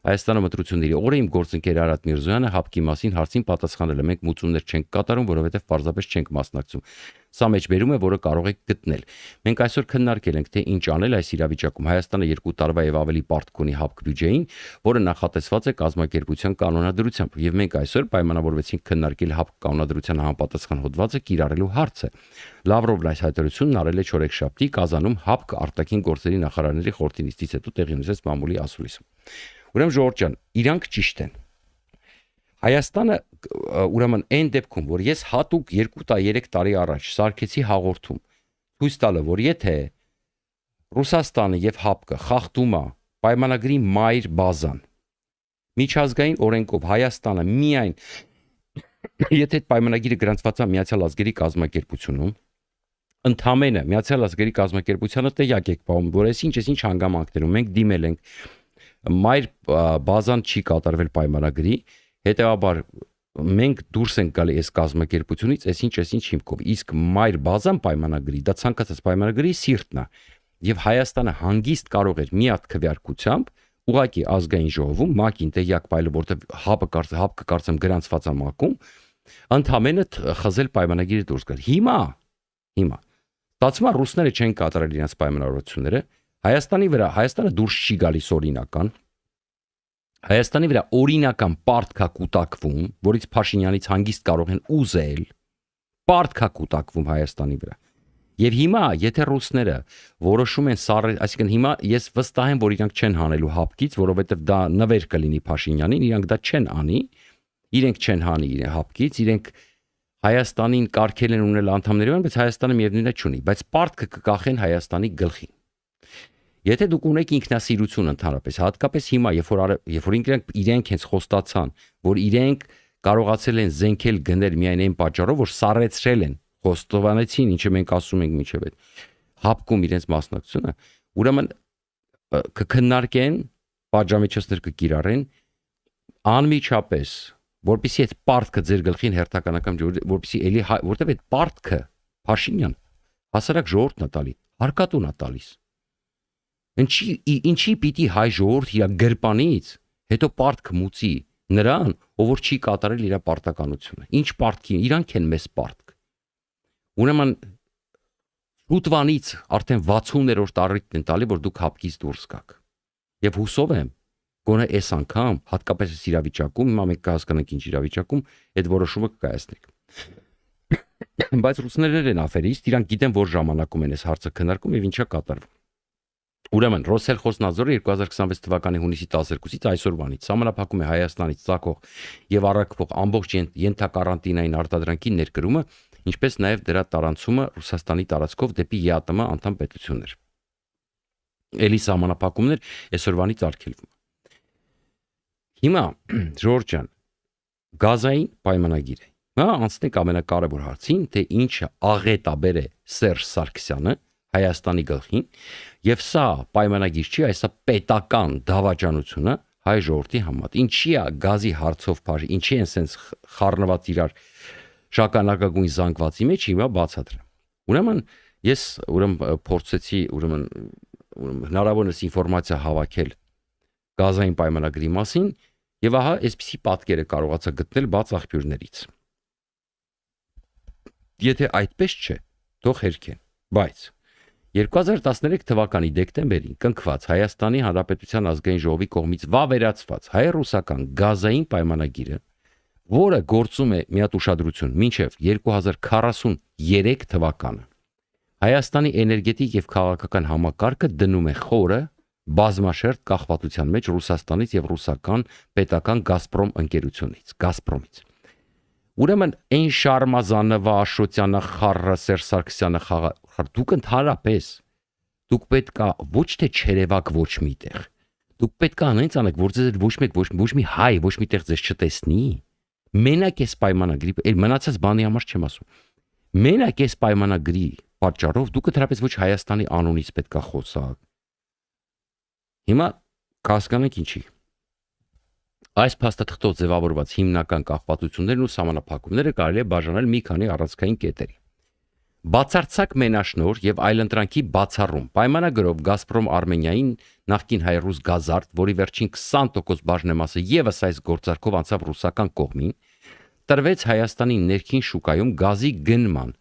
Հայաստանը մտրությունների օրը իմ գործընկեր Արադ Միրզոյանը հապկի մասին հարցին պատասխանել է. մենք մուծումներ չենք կատարում, որովհետև պարզապես չենք մասնակցում։ Սա մեջբերում է, որը կարող եք գտնել։ Մենք այսօր քննարկել ենք, թե ինչ անել այս իրավիճակում։ Հայաստանը 2 տարվա եւ ավելի պարտք ունի հապկ բյուջեին, որը նախատեսված է կազմակերպության կանոնադրությամբ, եւ մենք այսօր պայմանավորվեցինք քննարկել հապկ կանոնադրության համապատասխան հոդվածը կիրառելու հարցը։ Լավրովն այս հայտարարությունն արել է չորեքշաբթի Կազանում հապկ արտաքին գործերի նախարարների խորհրդի նիստից հետո տեղի ունեցած մամուլի ասուլիսում։ Ուրեմն Ժողովուրդ ջան, իրանք ճիշտ են։ Հայաստանը ուրեմն այն դեպքում, որ ես հատուկ 2-3 տարի առաջ սարքեցի հաղորդում, ցույց տալը, որ եթե Ռուսաստանը եւ ՀԱՊԿ-ը խախտում է պայմանագրի մայր բազան, միջազգային օրենքով Հայաստանը միայն եթե այդ պայմանագիրը գրանցված է Միացյալ Ազգերի կազմակերպությունում, ընդամենը Միացյալ Ազգերի կազմակերպությանը տեղյակ եք բաղում, որ այսինչ հանգամանքներում մենք դիմել ենք մայր բազան չի կատարվել պայմանագրի, հետեւաբար մենք դուրս ենք գալի այս կազմակերպությունից, այսինչ հիմքով, իսկ մայր բազան պայմանագրի, դա ցանկացած պայմանագրի սիրտն է, եւ Հայաստանը հանգիստ կարող էր միատ քվեարկությամբ ուղակի ազգային ժողովում ՄԱԿ-ին տեղյակ պայլը, որտեղ ՀԱՊԿ կարծեմ գրանցված է ՄԱԿ-ում, ընդամենը խզել պայմանագիրը դուրս գալ։ Հիմա ստացվում է ռուսները չեն կատարել իրենց պայմանավորությունները, Հայաստանը դուրս չի գալիս օրինական, Հայաստանի վրա օրինական պարտք է կուտակվում, որից Փաշինյանից հանգիստ կարող են ուզել, պարտք է կուտակվում Հայաստանի վրա։ Եվ հիմա, եթե ռուսները որոշում են այսինքն հիմա ես վստահ եմ, որ իրանք չեն հանելու հապկից, որովհետև դա նվեր կլինի Փաշինյանին, իրանք դա չեն անի, իրենք չեն հանի իրեն հապկից, իրենք Հայաստանին կարգել են ունել անդամների, բայց Հայաստանը միևնույնն է չունի, բայց պարտքը կկախեն Հայաստանի գլխին։ Եթե դուք ունեք ինքնասիրություն ընդհանրապես, հատկապես հիմա, երբ որ իրենք հենց խոստացան, որ իրենք կարողացել են զենքել գնել միայն այն պատճառով, որ սառեցրել են, խոստովանեցին, ինչը մենք ասում ենք մինչև այդ հապկում իրենց մասնակցությունը, ուրեմն կքննարկեն, պատժամիջոցներ կկիրառեն, անմիջապես, որպեսզի այդ պարտքը ձեր գլխին հերթականական, որպեսզի էլի որտեվ այդ պարտքը Փաշինյան հասարակ ժողովուրդն է տալի, հարկատուն է տալիս։ Ինչի պիտի հայ ժողովուրդ իր գրպանից հետո պարտք մուծի նրան, ով որ չի կատարել իր պարտականությունը։ Ինչ պարտքի, իրանք են մեզ պարտք։ Ուրեմն շուտվանից արդեն 60-րդ տարիքն են տալի, որ դուք հապկից դուրս գաք։ Եվ հուսով եմ, գոնե այս անգամ, հատկապես այս իրավիճակում, հիմա մենք կհասկանանք ինչ իրավիճակում, այդ որոշումը կկայացնենք։ Բայց ռուսներն են աֆերիստ, իրանք գիտեն, որ ժամանակում են այս հարցը քննարկում եւ ինչա կատարվում։ Ուրեմն Ռոսելխոզնadzորը 2026 թվականի հունիսի 12-ից այսօրվանից սահմանափակում է Հայաստանից ցակող եւ առաքվող ամբողջ ենթակարանտինային արտադրանքի ներկրումը, ինչպես նաեւ դրա տարանցումը Ռուսաստանի տարածքով դեպի ԵԱՏՄ անդամ պետություններ։ Էլի սահմանափակումներ այսօրվանից արգելվում։ Հիմա Ժորժ ջան, գազային պայմանագիր է։ Հիմա անցնենք ամենակարևոր հարցին, թե ինչը աղետաբեր է Սերժ Սարգսյանը Հայաստանի գլխին, եւ սա պայմանագիր չի, այսա պետական դավաճանությունը հայ ժողովրդի համար։ Ինչի է գազի հարցով բաժի, ինչի են սենց խառնված իրար շագանակագույն զանգվածի մեջ հիմա բացատրեմ։ Ուրեմն ես փորձեցի հնարավորինս ինֆորմացիա հավաքել գազային պայմանագրի մասին եւ ահա այսպիսի պատկերը կարողացա գտնել բաց աղբյուրներից։ Եթե այդպես չէ, թող հերքեն, բայց 2013 թվականի դեկտեմբերին կնքված Հայաստանի Հանրապետության ազգային ժողովի կողմից վավերացված հայ-ռուսական գազային պայմանագիրը, որը գործում է միատ ուշադրություն մինչև 2043 թվականը, Հայաստանի էներգետիկ եւ քաղաքական համակարգը դնում է խորը բազմաշերտ կախվածության մեջ Ռուսաստանից եւ ռուսական պետական Գազպրոմ ընկերությունից, Գազպրոմից։ Ուրեմն այն Շարմազանովը, Աշոտյանը, Խառը, Սերժ Սարգսյանը դուք ընդհանրապես դուք պետք է ոչ թե չերևակ ոչ միտեղ, դուք պետք է անենց անեք, որ ձեզ ոչ մի հայ, ոչ միտեղ ձեզ չտեսնի։ Մենակ այս պայմանագրի, մնացած բանի համար չեմ ասում։ Մենակ այս պայմանագրի պատճառով դուք ընդհանրապես ոչ Հայաստանի անունից պետք է խոսաք։ Հիմա կհասկանանք ինչի։ Այս փաստաթղթով ձևավորված հիմնական կախվածություններն ու սահմանափակումները կարելի է բաժանել մի քանի առանցքային կետերի։ Բացարձակ մենաշնոր եւ այլընտրանքի բացառում պայմանագրով Գազպրոմ Արմենիային նախկին հայ-ռուս գազարդ, որի վերջին 20% բաժնեմասը եւս այս գործարքով անցավ ռուսական կողմին, տրվեց Հայաստանի ներքին շուկայում գազի գնման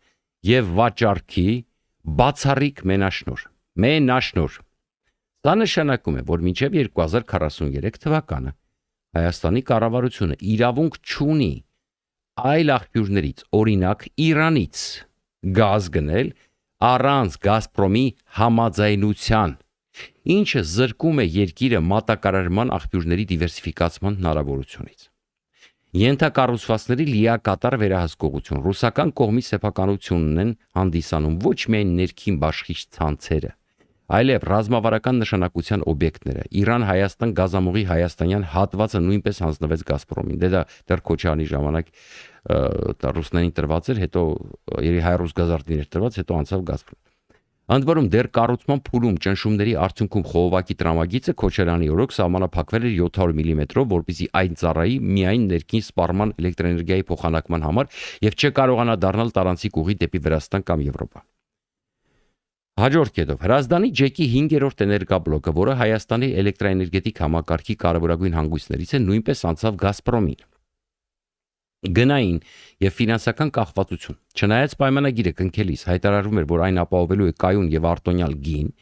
եւ վաճառքի բացառիկ մենաշնոր։ Դա նշանակում է, որ մինչև 2043 թվականը Հայաստանի կառավարությունը իրավունք չունի այլ աղբյուրներից, օրինակ Իրանից գազ գնել առանց Գազպրոմի համաձայնության, ինչը զրկում է երկիրը մատակարարման աղբյուրների դիվերսիֆիկացման հնարավորությունից։ Ենթակառուցվածքների լիակատար վերահսկողություն ռուսական կողմի սեփականությունն են հանդիսանում ոչ միայն ներքին բաշխիչ ցանցերը, այլև ռազմավարական նշանակության օբյեկտները։ Իրան-Հայաստան գազամուղի հայաստանյան հատվածը նույնպես հանձնվեց Գազպրոմին։ Դա դեռ Քոչարյանի ժամանակ ռուսներին տրված էր, հետո հայ-ռուս գազարդին էր տրված, հետո անցավ Գազպրոմ։ Ընդ որում դեռ կառուցման փուլում ճնշումների արդյունքում խողովակի տրամագիծը Քոչարյանի օրոք սահմանափակվել էր 700 մմ, որպեսզի այն ծառայի միայն ներքին սպառման էլեկտրաէներգիայի փոխանակման համար եւ չկարողանա դառնալ տարանցիկ ուղի դեպի Վրաստան կամ Եվրոպա։ Հաջորդ կետով Հրազդանի ջեկի 5-րդ էներգաբլոկը, որը Հայաստանի էլեկտրաէներգետիկ համակարգի կարևորագույն հանգույցներից է, նույնպես անցավ Գազպրոմին։ Գնային եւ ֆինանսական կախվածություն։ Չնայած պայմանագիրը կնքելիս հայտարարում էր, որ այն ապահովելու է կայուն եւ արտոնյալ գին,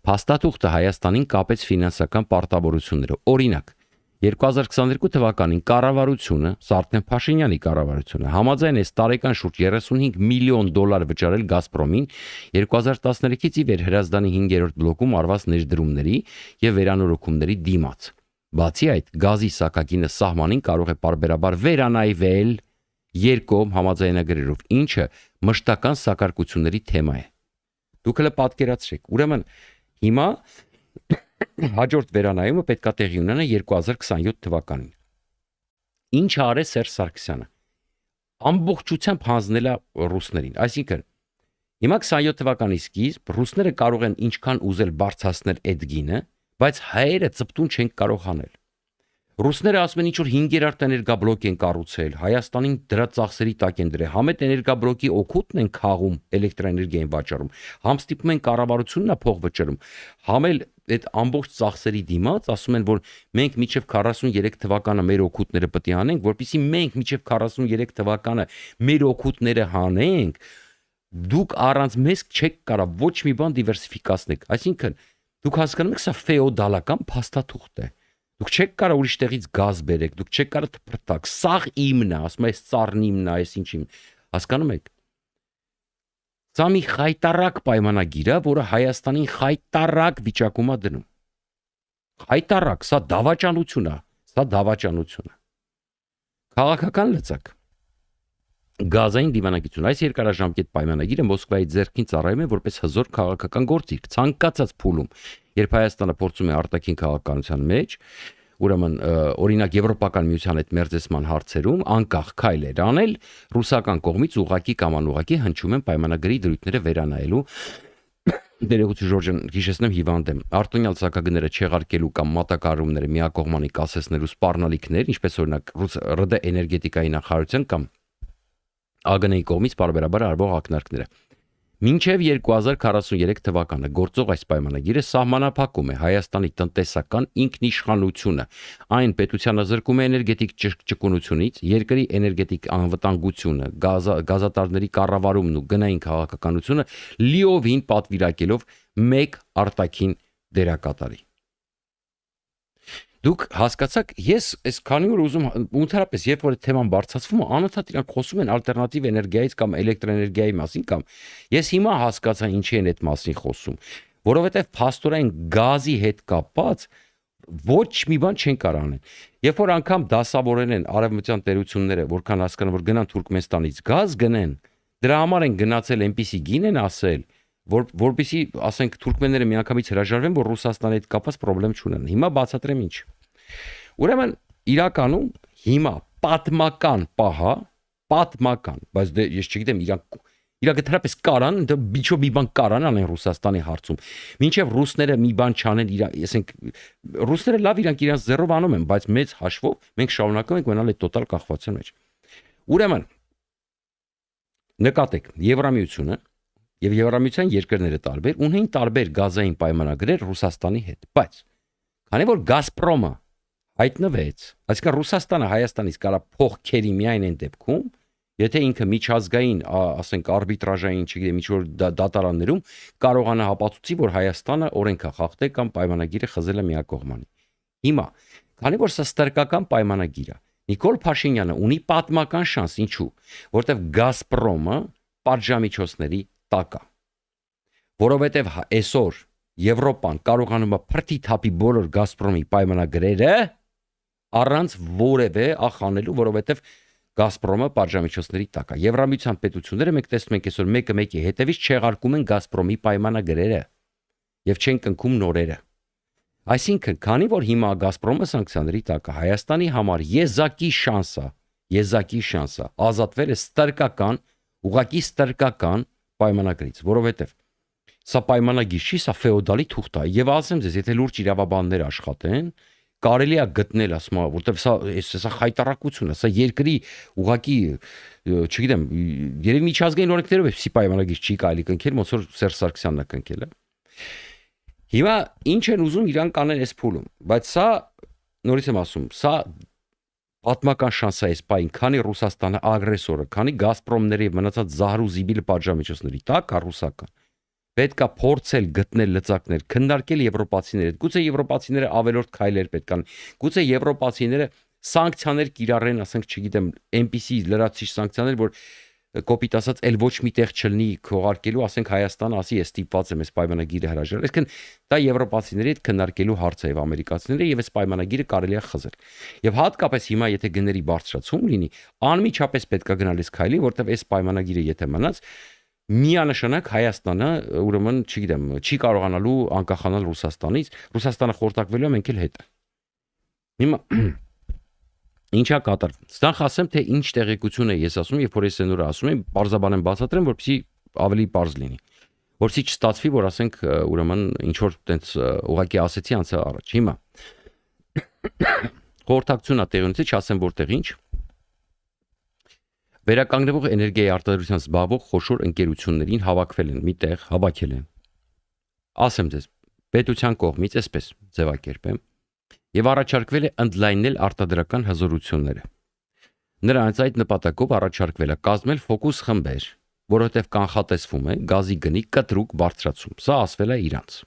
փաստաթուղթը Հայաստանին կապեց ֆինանսական պարտավորությունները։ Օրինակ, 2022 թվականին կառավարությունը, Սարգսեն Փաշինյանի կառավարությունը համաձայնեց տարեկան շուրջ $35 միլիոն վճարել Գազպրոմին 2013-ից ի վեր Հրազդանի 5-րդ բլոկում արված ներդրումների եւ վերանորոգումների դիմաց։ Բացի այդ, գազի սակագինը սահմանին կարող է պարբերաբար վերանայվել երկկողմ համաձայնագրերով, ինչը մշտական սակարկությունների թեմա է։ Դուք հենց պատկերացրեք, ուրեմն հիմա հաջորդ վերանայումը պետք է տեղի ունենա 2027 թվականին։ Ինչ արեց Սերժ Սարգսյանը։ Ամբողջությամբ հանձնել է ռուսներին, այսինքն հիմա 27 թվականի սկիզբ ռուսները կարող են ինչքան ուզել բարձրացնել այդ գինը, բայց հայերը ծպտուն չեն կարող անել։ Ռուսները ասում են ինչ որ 5-րդ էներգաբլոկ են կառուցել, Հայաստանին դրա ծախսերի տակ են դրել, համ այդ էներգաբլոկի օգուտն են քաղում էլեկտրաէներգիային վաճառում, համ ստիպում են կառավարությունն է փող վճարում, համ էլ այդ ամբողջ ծախսերի դիմաց ասում են, որ մենք մինչև 43 թվականը մեր օգուտները պետք է անենք, որpեսզի մենք մինչև 43 թվականը մեր օգուտները հանենք, դուք առանց մեզ չեք կարող ոչ մի բան դիվերսիֆիկացնել։ Այսինքն դուք հասկանում եք, սա ֆեոդալական փաստաթուղթ է։ Դուք չեք կարող ուրիշ տեղից գազ բերեք, դուք չեք կարող թփրտակ, սաղ իմն է, ասում է, այս ծառն իմն է, այս ինչ իմն։ Հասկանում եք։ Սա մի խայտարակ պայմանագիր է, որը Հայաստանին խայտարակ վիճակում է դնում։ Խայտարակ, սա դավաճանություն է։ Քաղաքական լծակ։ Գազային դիվանագիտություն։ Այս երկարաժամկետ պայմանագիրը Մոսկվայի ձեռքին ծառայում է որպես հզոր քաղաքական գործիք, ցանկացած փուլում, երբ Հայաստանը փորձում է արտաքին քաղաքականության մեջ, ուրեմն օրինակ Եվրոպական միության հետ մերձեցման հարցերում անկախ քայլեր անել, ռուսական կողմից ուղակի կամ անուղակի հնչում են պայմանագրի դրույթները վերանայելու Դերեկուցի Ժորժեն հիշեցնեմ հիվանդ եմ։ Արտոնյալ սակագները չեղարկելու կամ մատակարարումները միակողմանի կասեցնելու սպառնալիքներ, ինչպես օրինակ ՌԴ էներգետիկայի նախարարության կամ ԱԳՆ-ի կողմից պարբերաբար արվող ակնարկները։ Մինչև 2043 թվականը գործող այս պայմանագիրը սահմանափակում է Հայաստանի տնտեսական ինքնիշխանությունը, այն պետությանը զրկում է էներգետիկ ճկունությունից, երկրի էներգետիկ անվտանգությունը, գազատարների կառավարումն ու գնային քաղաքականությունը լիովին պատվիրակելով մեկ արտաքին դերակատարի։ Դուք հասկացաք, ես այսքանի օր ուզում ընդհանրապես երբ որ թեման բարձրացվում է, անընդհատ իրանք խոսում են ալտերնատիվ էներգիայից կամ էլեկտրաէներգիայի մասին կամ ես հիմա հասկացա ինչի են այդ մասին խոսում, որովհետև փաստորեն գազի հետ կապված ոչ մի բան չեն կարող անել։ Երբ որ անգամ դասավորեն են արևմտյան տերությունները, որքան հասկանան, որ գնան Թուրքմենստանից գազ գնեն, դրա համար են գնացել այնպիսի գին են ասել, որպեսզի ասենք թուրքմենները միանգամից հրաժարվեն, որ Ռուսաստանի հետ կապված խնդրեմ չունեն։ Հիմա բացատրեմ ինչ։ Ուրեմն իրականում հիմա պատմական պահա, բայց դե ես չգիտեմ իրանք դրապես կարան, դա բիչո մի բան կարան անեն Ռուսաստանի հարցում։ Մինչև ռուսները մի բան չանեն, ասենք ռուսները լավ իրանք իրանց զերով անում են, բայց մեծ հաշվով մենք շարունակում ենք մնալ այդ տոտալ կախվածության մեջ։ Ուրեմն նկատեք, Եվրամիությունը եւ Եվրամիության երկրները տարբեր ունեն տարբեր գազային պայմանագրեր Ռուսաստանի հետ, բայց քանի որ Գազպրոմը հայտնվեց, այսինքն Ռուսաստանը Հայաստանից կարա փող քերի միայն այն դեպքում, եթե ինքը միջազգային, ասենք արբիտրաժային, չգիտեմ, ինչ-որ դատարաններում կարողանա ապացուցի, որ Հայաստանը օրենք է խախտել կամ պայմանագիրը խզել է միակողմանի։ Հիմա, քանի որ սա ստրկական պայմանագիր է, Նիկոլ Փաշինյանը ունի պատմական շանս, ինչու, որտեվ Գազպրոմը պատժամիջոցների տակ է, որովհետև այսօր Եվրոպան կարողանում է փրթի թափի բոլոր Գազպրոմի պայմանագրերը առանց որևէ ախանելու, որովհետև Գազպրոմը պատժամիջոցների տակ է։ Եվրամիության պետությունները մենք տեսնում ենք այսօր մեկը մեկի հետևից չեղարկում են Գազպրոմի պայմանագրերը եւ չեն կնքում նորերը։ Այսինքն, քանի որ հիմա Գազպրոմը սանկցիաների տակ է, Հայաստանի համար եզակի շանս է ազատվել է ստրկական, ուղղակի ստրկական պայմանագրից, որովհետեւ սա պայմանագիր չի, սա ֆեոդալի թուղթ է եւ ասեմ ձեզ, եթե լուրջ իրավաբաններ աշխատեն, կարելի է գտնել, ասում եմ, որտեվ սա խայտարակություն է, սա երկրի ուղղակի, չգիտեմ, երևի միջազգային օրենքներով էսի պայմանագիր չի կարելի կնքել, ոնց որ Սերժ Սարգսյանն է կնքել, Հիմա ինչ են ուզում իրանք կանեն այս փուլում, բայց սա նորից եմ ասում, սա պատմական շանս է այս պայն, քանի Ռուսաստանը ագրեսորը, քանի Գազպրոմների մնացած զահր ու զիբիլը պատժամիջոցների տակ է ռուսական։ Պետք է փորձել գտնել լծակներ, քննարկել եվրոպացիների հետ։ Գուցե եվրոպացիները ավելորդ քայլեր պետք են։ Գուցե եվրոպացիները սանկցիաներ կիրառեն, ասենք, չգիտեմ, այնպիսի լրացուցիչ սանկցիաներ, որ կոպիտ ասած էլ ոչ մի տեղ չլինի քողարկելու, ասենք Հայաստանը ասի, ես ստիպված եմ այս պայմանագիրը հրաժարել։ Այսինքն դա եվրոպացիների հետ քննարկելու հարց է եւ ամերիկացիների եւ այս պայմանագիրը կարելի է խզել։ Եվ հատկապես հիմա եթե գների բարձրացում լինի, անմիջապես պետք է գնալ այս քայլի, որտեվ այս պայմանագիրը եթե մնաց, միանշանակ Հայաստանը, ուրեմն, չգիտեմ, չի կարողանալու անկախանալ Ռուսաստանից, Ռուսաստանը խորտակվելու է, մենք էլ հետ։ Հիմա ինչա կատարվում։ Ստանք ասեմ, թե ինչ տեղեկություն է ես ասում, երբ որ ես նորը ասում եմ, բարձաբան եմ բացատրեմ, որպեսզի ավելի բարձ լինի։ Որպեսզի չստացվի, որ ասենք, ուրեմն, ինչ որ տենց ուղղակի ասեցի անցա առաջ։ Հիմա խորհրդակցությունն է տեղի ունեցել, չասեմ որտեղ ինչ։ Վերականգնվող էներգիայի արտադրությամբ զբաղվող խոշոր ընկերություններին հավաքել են։ Ասեմ ձեզ, պետության կողմից այսպես ձևակերպեմ, եւ առաջարկվել է ընդլայնել արտադրական հզորությունները։ Նրանց այդ նպատակով առաջարկվել է կազմել ֆոկուս խմբեր, որովհետեւ կանխատեսվում է գազի գնի կտրուկ բարձրացում։ Սա ասվել է իրանց։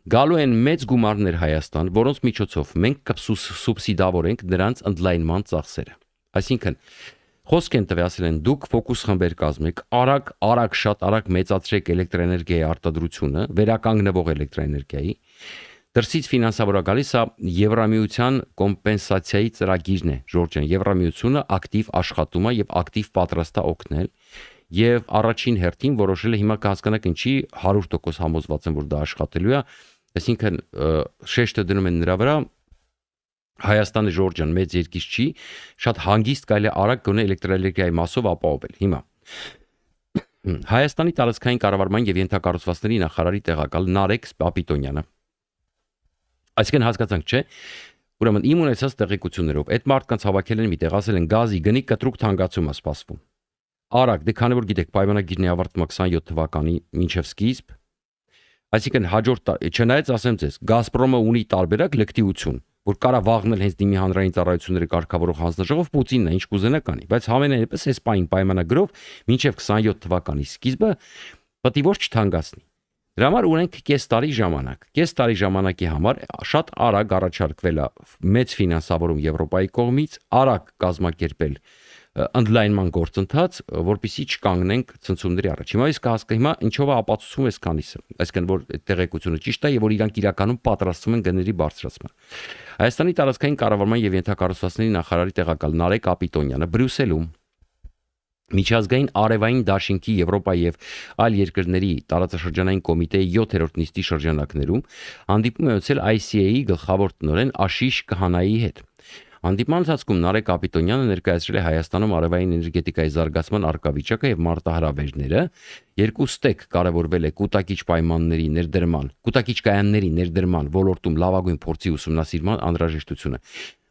Գալու են մեծ գումարներ Հայաստան, որոնց միջոցով մենք կսուբսիդավորենք նրանց ընդլայնման ծախսերը։ Այսինքն խոսք են տվել, ասել են դուք ֆոկուս խմբեր կազմեք, շատ արագ մեծացրեք էլեկտրոէներգիայի արտադրությունը, վերականգնվող էլեկտրոէներգիայի, դրսից ֆինանսավորը գալիս է Եվրամիության կոմպենսացիայի ծրագիրն է, Ժորժյան, Եվրամիությունը ակտիվ աշխատում է եւ ակտիվ պատրաստ է օգնել եւ առաջին հերթին որոշել է հիմա կհասկանաք ինչի 100% համոզված եմ որ դա աշխատելու է, այսինքն շեշտը դնում են նրա վրա Հայաստանը Ժորժյան մեծ երկիր չի, շատ հանգիստ կարելի է արագ գոնե էլեկտրոէներգիայի մասով ապահովել։ Հիմա Հայաստանի տարածքային կառավարման եւ ենթակառուցվածքների նախարարի տեղակալ Նարեկ Պապիտոնյանը այսինքն հասկացանք, չէ՞, ուրեմն իմ ունեցած տեղեկություններով այդ մարդկանց հավաքել են միտեղ, ասել են գազի գնի կտրուկ թանկացում է սպասվում։ Արագ, դե քանի որ գիտեք, պայմանագիրն է ավարտվում 27 թվականի մինչև սկիզբ, այսինքն հաջորդ չնայած ասեմ ձեզ, Գազպրոմը ունի տարբերակ լկտիություն, որ կարա վաղնել հենց դիմի հանրային ծառայությունները կարգավորող հանձնաժողով Պուտինն է, ինչ կուզենա կանի, բայց համենայնիվս այս պայմանագրով մինչև 27 թվականի սկիզբը պետք է ոչ չթանկացնի։ Դրա համար ունենք կես տարի ժամանակ։ Կես տարի ժամանակի համար շատ արագ առաջարկվել է մեծ ֆինանսավորում Եվրոպայի կողմից, արագ կազմակերպել ընդլայնման գործընթաց, որպեսզի չկանգնենք ցնցումների առաջ։ Հիմա իսկ հասկանում հիմա ինչով է ապացուցում այս քանիսը, այսինքն որ տեղեկությունը ճիշտ է եւ որ իրանք իրականում պատրաստվում են գների բարձրացման։ Հայաստանի տարածքային կառավարման եւ ենթակառուցվածքների նախարարի տեղակալ Նարեկ Պապիտոնյանը Բրյուսելում Միջազգային արևային դաշինքի Եվրոպայի եւ այլ երկրների տարածաշրջանային կոմիտեի 7-րդ նիստի շրջանակներում հանդիպում է ունեցել ICA-ի գլխավոր տնօրեն Աշիշ Քահանայի հետ։ Հանդիպման ընթացքում Նարեկ Պապիտոնյանը ներկայացրել է Հայաստանում արևային էներգետիկայի զարգացման արկավիճակը եւ մարտահրավերները, երկու ստեկ կարևորվել է կուտակիչ պայմանների ներդրման, կուտակիչ կայանների ներդրման ոլորտում լավագույն փորձի ուսումնասիրման անհրաժեշտությունը։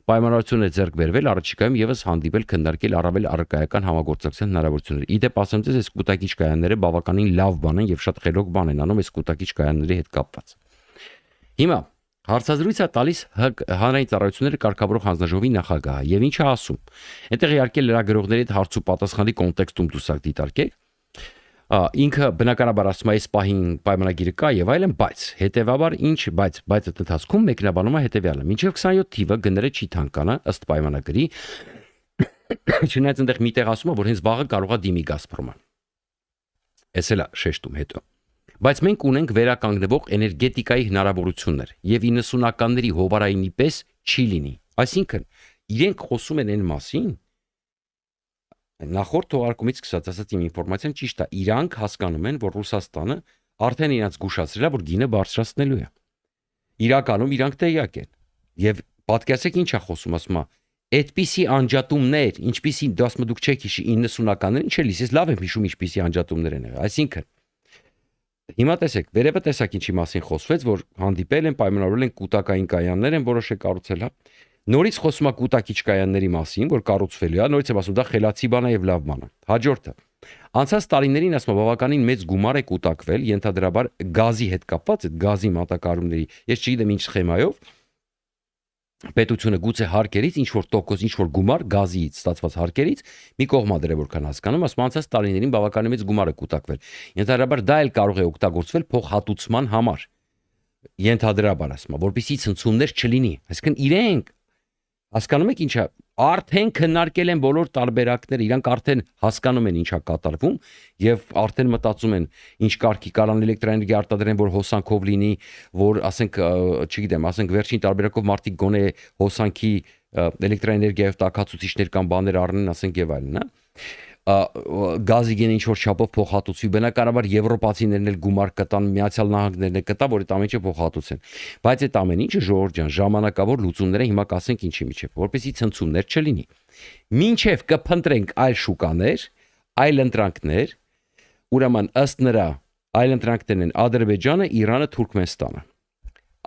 պայմանավորություն է ձեռք բերվել առաջիկայում եւս հանդիպել քննարկել առավել առարկայական համագործակցության հնարավորությունները։ Իդեպ ասեմ ձեզ, այս կൂտակիչ կայանները բավականին լավ բան են եւ շատ խելոք բան են անում այս կൂտակիչ կայանների հետ կապված։ Հիմա հարցազրույց է տալիս հանրային ծառայությունները կարգավորող հանձնաժողովի նախագահը եւ ինչ է ասում։ Այնտեղ իհարկե լրագրողների հետ հարց ու պատասխանի կոնտեքստում դուսակ դիտարկեք։ Ինքը բնականաբար ասում է այս պահին պայմանագիրը կա եւ այլն, բայց հետեւաբար ինչ, բայց այդ ընթացքում մեկնաբանում է հետեւյալը. մինչեւ 27 թիվը գները չի թանկանա ըստ պայմանագրի, չնայած այնտեղ միտեղ ասում է, որ հենց վաղը կարող է դիմի Գազպրոմը։ Էս էլ է շեշտում հետո։ Բայց մենք ունենք վերականգնվող էներգետիկայի հնարավորություններ եւ 90-ականների հովարայինի պես չի լինի։ Այսինքն իրենք խոսում են այն մասին, նախորդ թողարկումից սկսած ասած իմ ինֆորմացիան ճիշտ է, իրանք հասկանում են, որ Ռուսաստանը արդեն իրենց գուշացրել է, որ գինը բարձրացնելու է։ Իրականում իրանք տեղյակ են։ Եվ պատկերացեք ինչ է խոսում, ասում է, այդպիսի անջատումներ, ինչպիսի դասմը դուք չեք հիշի 90-ականներին, չէ՞ լիս, ես լավ եմ հիշում ինչպիսի անջատումներ են եղել։ Այսինքն հիմա տեսեք, վերևը տեսակ ինչի մասին խոսվեց, որ հանդիպել են, պայմանավորել են կൂտակային կայաններ են որոշել կառուցել, հա։ Նորից խոսում է կൂտակիչ կայանների մասին, որ կառուցվելու է, նորից եմ ասում, դա խելացի բան է եւ լավ բան է։ Հաջորդը։ Անցած տարիներին ասում բավականին մեծ գումար է կൂտակվել, ենթադրաբար գազի հետ կապված այդ գազի մատակարարումների, ես չգիտեմ ինչ սխեմայով, պետությունը գուցե հարկերից ինչ որ տոկոս, ինչ որ գումար գազից ստացված հարկերից մի կողմա դրել որքան հասկանում, ասում անցած տարիներին բավականին մեծ գումար է կൂտակվել։ Ենթադրաբար դա էլ կարող է օգտագործվել փոխհատուցման համար։ Ենթադրաբար ասում, որպեսզի ցնցումներ չլինի։ Այսինքն իրենք հասկանում եք ինչա, արդեն քննարկել են բոլոր տարբերակները, իրանք արդեն հասկանում են ինչա կատարվում եւ արդեն մտածում են ինչ կարգի կարան էլեկտրաէներգիա արտադրեն, որ հոսանքով լինի, որ ասենք, չգիտեմ, ասենք վերջին տարբերակով մարդիկ գոնե հոսանքի էլեկտրաէներգիայով տաքացուցիչներ կամ բաներ առնեն, ասենք եւ այլն, հա։ Գազի գեն ինչ որ չափով փոխհատուցվի, բնականաբար եվրոպացիներն էլ գումար կտան, Միացյալ Նահանգներն էլ կտա, որ այդ ամեն ինչը փոխհատուցեն։ Բայց այդ ամեն ինչը ժողովուրդ ջան, ժամանակավոր լուծումներ է, հիմա կասենք ինչի միջև, որպեսզի ցնցումներ չլինի։ Մինչև կփնտրենք այլ շուկաներ, այլ ընտրանքներ, ուրեմն ըստ նրա այլ ընտրանքներն են Ադրբեջանը, Իրանը, Թուրքմենստանը։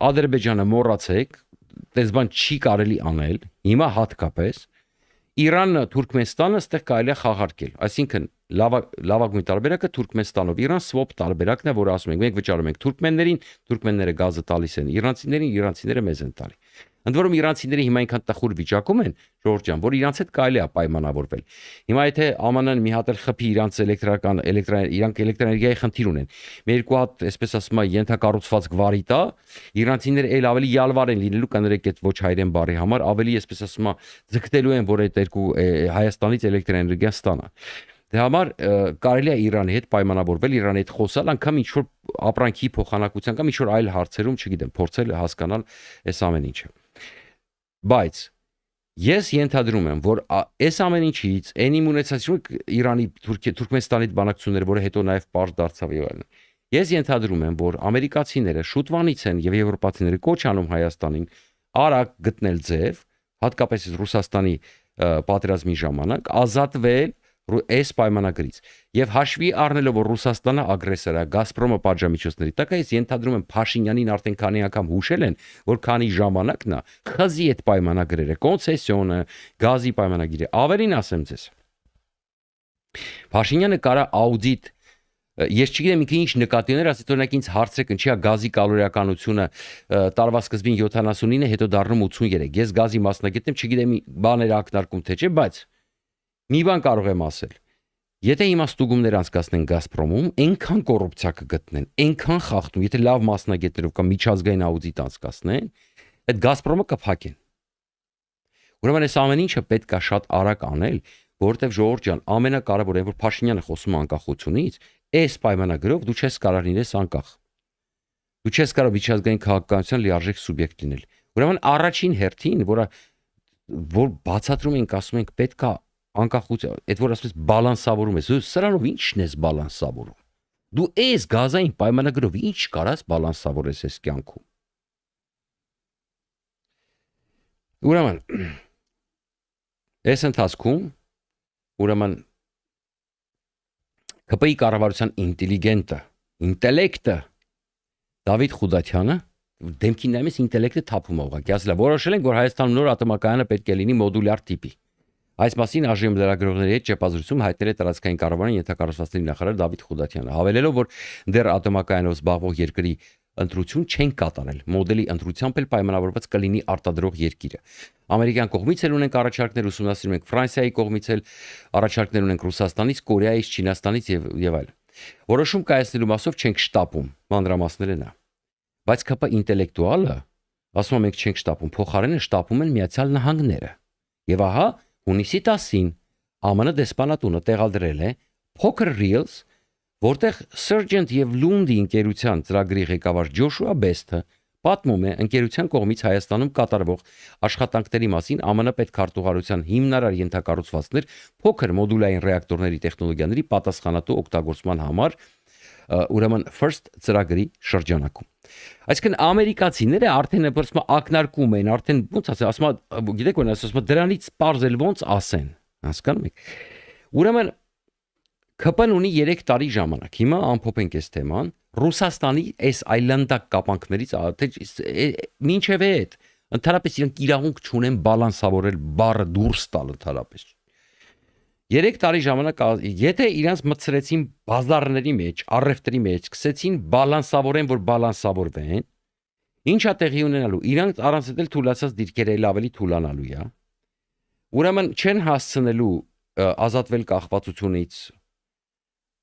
Ադրբեջանը մոռացեք, դες բան չի կարելի անել, հիմա հատկապես Իրանը, Թուրքմենստանը ստեղ կարելի է խաղարկել։ Այսինքն լավագույն տարբերակը Թուրքմենստանով Իրան swap տարբերակն է, որ ասում ենք, մենք վճարում ենք թուրքմեններին, թուրքմենները գազը տալիս են իրանցիներին, իրանցիները մեզ են տալի։ Ընդ որում իրանցիները հիմա այնքան տխուր վիճակում են, Ժորժ ջան, որ իրանց հետ կարելի է պայմանավորվել։ Հիմա եթե ԱՄՆ-ն մի հատ էլ խփի իրանց իրանք էլեկտրաէներգիայի խնդիր ունեն։ Մի երկու հատ, այսպես ասում եմ, ենթակառուցված գվարի տա, իրանցիները էլ ավելի յալվար են լինելու կներեք այդ ոչ հայերեն բարի համար, ավելի այսպես ասում եմ, ձգտելու են, որ այդ երկու Հայաստանից էլեկտրաէներգիա ստանան։ Դե համար կարելի է Իրանի հետ պայմանավորվել, Իրանի հետ խոսալ, անգամ ինչ որ ապրանքի փոխանակության կամ ինչ որ այլ հարցերում, չգիտեմ, փորձել հասկանալ այս ամեն ինչը։ Բայց ես ենթադրում եմ, որ այս ամեն ինչից այն իմունեցացիոն Իրանի Թուրքմենստանի բանակցությունները, որը հետո նաև պարզ դարձավ եւ այլն։ Ես ենթադրում եմ, որ ամերիկացիները շուտվանից են եւ եվրոպացիները կոչ անում Հայաստանին արագ գտնել ձև, հատկապես Ռուսաստանի պատերազմի ժամանակ ազատվել այս պայմանագրից եւ հաշվի առնելով որ Ռուսաստանը ագրեսոր է, Գազպրոմը պատժամիջոցների տակ է, ես ենթադրում եմ Փաշինյանին արդեն քանի անգամ հուշել են, որ քանի ժամանակն է խզի այդ պայմանագրերը, կոնցեսիոնը, գազի պայմանագիրը, ավելին ասեմ ձեզ։ Փաշինյանը կարա աուդիտ, ես չգիտեմ ինքը ինչ նկատի ուներ, ասեց օրինակ ինձ հարցրեք ինչի է գազի կալորիականությունը տարվա սկզբին 79 է, հետո դառնում 83։ Ես գազի մասնագետ եմ, չգիտեմ բաներ ակնարկում թե չէ, բայց մի բան կարող եմ ասել։ Եթե հիմա ստուգումներ անցկացնեն Գազպրոմում, այնքան կոռուպցիա կգտնեն, այնքան խախտում, եթե լավ մասնագետներով կամ միջազգային աուդիտ անցկացնեն, այդ Գազպրոմը կփակեն։ Ուրեմն այս ամեն ինչը պետք է շատ արագ անել, որովհետև ժողովուրդ ջան, ամենակարևորը, որ Փաշինյանը խոսում է անկախությունից, այս պայմանագրով դու չես կարող լինես անկախ։ Դու չես կարող միջազգային քաղաքականության լիարժեք սուբյեկտ լինել։ Ուրեմն առաջին հերթին, որ բացատրում ենք, ասում ենք պետք է անկախություն, այդ որ ասես բալանսավորում ես, սրանով ի՞նչն ես բալանսավորում։ Դու այս գազային պայմանագրով ի՞նչ կարաս բալանսավորես այս կյանքում։ Ուրեմն այս ընթացքում ուրեմն ԿՊ-ի կառավարության ինտելիգենտը, ինտելեկտը Դավիթ Խուդատյանը դեմքին նայում ես ինտելեկտը թափում է ուղղակի, ասելա որոշել են, որ Հայաստանում նոր ատոմակայանը պետք է լինի մոդուլյար տիպի։ Այս մասին ԱԺՄ լրագրողների հետ ճեպազրույցում հայտնել է տարածքային կառավարման ենթակառուցվածքների նախարար Դավիթ Խուդատյանը, հավելելով, որ դեռ ատոմակայանով զբաղվող երկրի ընտրություն չեն կատարել, մոդելի ընտրությամբ էլ պայմանավորված կլինի արտադրող երկիրը։ Ամերիկյան կողմից էլ ունենք առաջարկներ, ուսումնասիրում ենք Ֆրանսիայի կողմից էլ առաջարկներ ունենք Ռուսաստանից, Կորեայից, Չինաստանից եւ այլն։ Որոշում կայացնելու մասով չենք շտապում, մանրամասները նա։ Բայց ԿՊ ինտելեկտուալը ասում է մենք չենք շտապում, փոխարենը շտապում են Միացյալ Նահանգները։ Եվ ահա հունիսի 10-ին ԱՄՆ դեսպանատունը տեղադրել է Poker Reels, որտեղ Surgent եւ Lundi ընկերության ծրագրի ղեկավար Ջոշուա Բեսթը պատմում է ընկերության կողմից Հայաստանում կատարվող աշխատանքների մասին ԱՄՆ պետքարտուղարության հիմնարար ենթակառուցվածքներ փոքր մոդուլային ռեակտորների տեխնոլոգիաների պատասխանատու օգտագործման համար, ուրեմն FIRST ծրագրի շրջանակում։ Այսինքն ամերիկացիները արդեն բրսմա ակնարկում են, արդեն ոնց ասեմ, գիտեք ոնց ասում, դրանից པարզել ոնց ասեն, հասկանում եք։ Ուրեմն ԿՊ-ն ունի 3 տարի ժամանակ։ Հիմա ամփոփենք այս թեման, Ռուսաստանի այս այլանդակ կապանքներից մինչև այդ ընդհանրապես իրենք իրավունք չունեն բալանսավորել բառը դուրս տալ ընդհանրապես։ 3 տարի ժամանակ, եթե իրանց մտցրեցին բազարների մեջ, առևտրի մեջ, սկսեցին բալանսավորեն, որ բալանսավորվեն, ինչա տեղի ունենալու։ Իրանք առանց դել թուլացած դիրքերը էլ ավելի թուլանալու է։ Ուրեմն չեն հասցնելու ազատվել կախվածությունից։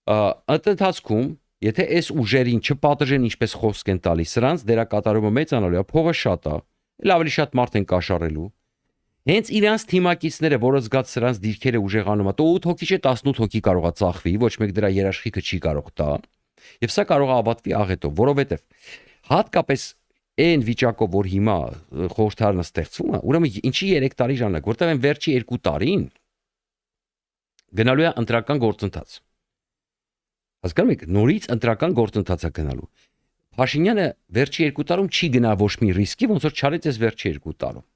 Ընթացքում, եթե այս ուժերին չպատժեն ինչպես խոսք են տալիս, սրանց դերակատարումը մեծանալու է, փողը շատ է, ավելի շատ մարդ են կաշառելու։ Հենց իրանց թիմակիցները, որը զգաց սրանց դիրքերը ուժեղանում է, 8 հոգի չէ 18 հոգի կարող է ծախվի, ոչ մեկ դրա երաշխիքը չի կարող տա, եւ սա կարող է ավարտվի աղետով, որովհետեւ հատկապես այն վիճակով, որ հիմա խորհրդարանը ստեղծվում է, ուրեմն ինչի 3 տարի ժամանակ, որտեղ են վերջի 2 տարին գնալու է ընտրական գործընթաց։ Հասկանում եք, նորից ընտրական գործընթաց է գնալու։ Փաշինյանը վերջի 2 տարում չի գնա ոչ մի ռիսկի, ոնց որ չարեց այս վերջի 2 տարում։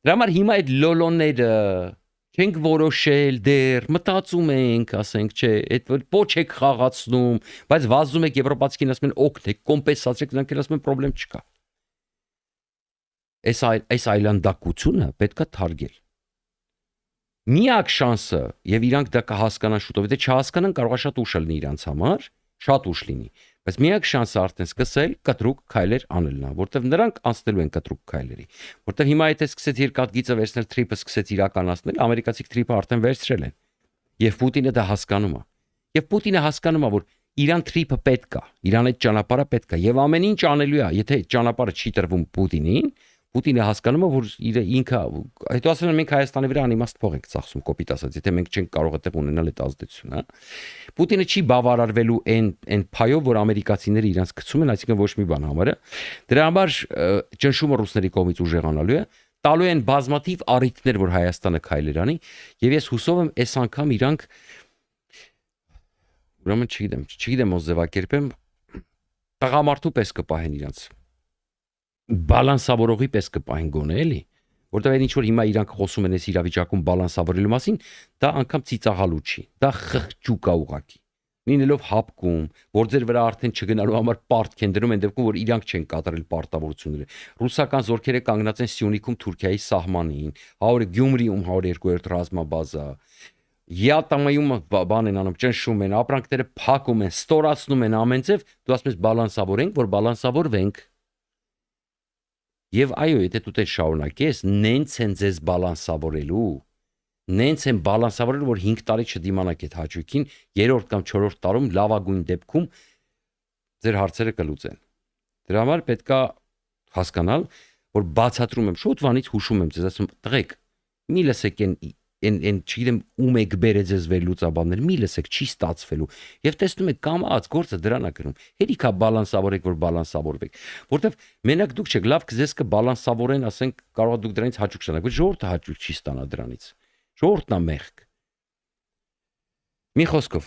Դրա համար հիմա այդ լոլոները չենք որոշել դեռ, մտածում ենք, ասենք, չէ, այդ ոչ եք խաղացնում, բայց վազում եք եվրոպացիքին ասում են օգնեք, կոմպենսացրեք, նրանք ասում են պրոբլեմ չկա։ Այս այլանդակությունը պետքա թարգել։ Միակ շանսը, եւ իրանք դա կհասկանան շուտով, եթե չհասկանան, կարող է շատ ուշ լինի իրանց համար, շատ ուշ լինի, բայց միակ շանսը արդեն սկսել կտրուկ քայլեր անելն է, որտեվ նրանք անցնելու են կտրուկ քայլերի, որտեվ հիմա եթե սկսեց երկաթգիծը վերցնել թրիպը սկսեց իրականացնել, ամերիկացիք թրիպը արդեն վերցրել են, եւ Պուտինը դա հասկանում է, եւ Պուտինը հասկանում է, որ Իրան թրիպը պետք է, Իրան այդ ճանապարհը պետք է, եւ ամեն ինչ անելու է, եթե ճանապարհը չի տրվում Պուտինին, Պուտինը հասկանում է, որ ինքը, հետո ասում են մենք Հայաստանի վրա անիմաստ փող ենք ծախսում, կոպիտ ասած, եթե մենք չենք կարող այդտեղ ունենալ այդ ազդեցությունը, Պուտինը չի բավարարվելու այն փայով, որ ամերիկացիները իրանց գցում են, այսինքն ոչ մի բան համարը։ Դրա համար ճնշումը ռուսների կողմից ուժեղանալու է, տալու են բազմաթիվ առիթներ, որ Հայաստանը քայլեր անի, եւ ես հուսով եմ այս անգամ իրանք ուրեմն չգիտեմ ոնց ձևակերպեմ, տղամարդու պես կպահեն իրանց բալանսավորողի պես կպահեն գոնե էլի, որտեղ այն ինչ որ հիմա իրանք խոսում են այս իրավիճակում բալանսավորելու մասին, դա անգամ ծիծաղալու չի, դա խղճուկ է ուղակի, լինելով հապկում, որ ձեր վրա արդեն չգնալու համար պարտք են դնում, այն դեպքում որ իրանք չեն կատարել պարտավորությունները, ռուսական զորքերը կանգնած են Սյունիքում Թուրքիայի սահմանին, Գյումրիում 102-րդ ռազմաբազա, Յատամայում բան են անում, ճնշում են, ապրանքները փակում են, ստորացնում են ամեն ձև, դու ասում ես բալանսավորենք, որ բալանսավորվենք։ Եվ այո, եթե դու դեռ շարունակես, նենց են ձեզ բալանսավորելու, նենց են բալանսավորելու, որ 5 տարի չդիմանաք այդ հաճույքին, 3-րդ կամ 4-րդ տարում լավագույն դեպքում ձեր հարցերը կլուծեն։ Դրա համար պետքա հասկանալ, որ բացատրում եմ, շուտվանից հուշում եմ ձեզ, ասում տղեկ, մի լսեք այն չգիտեմ ում եք բերել ձեզ վերլուծաբաններ, մի լսեք, չի ստացվելու։ Եվ տեսնում եք կամած գործը դրան է գնում։ Հերիքա բալանսավորեք, որ բալանսավորվեք, որտեվ մենակ դուք չեք, լավ ձեզ կբալանսավորեն, ասենք, կարող է դուք դրանից հաճույք ստանաք, բայց ժողովուրդը հաճույք չի ստանա դրանից։ Ժողովուրդն է մեղք։ Մի խոսքով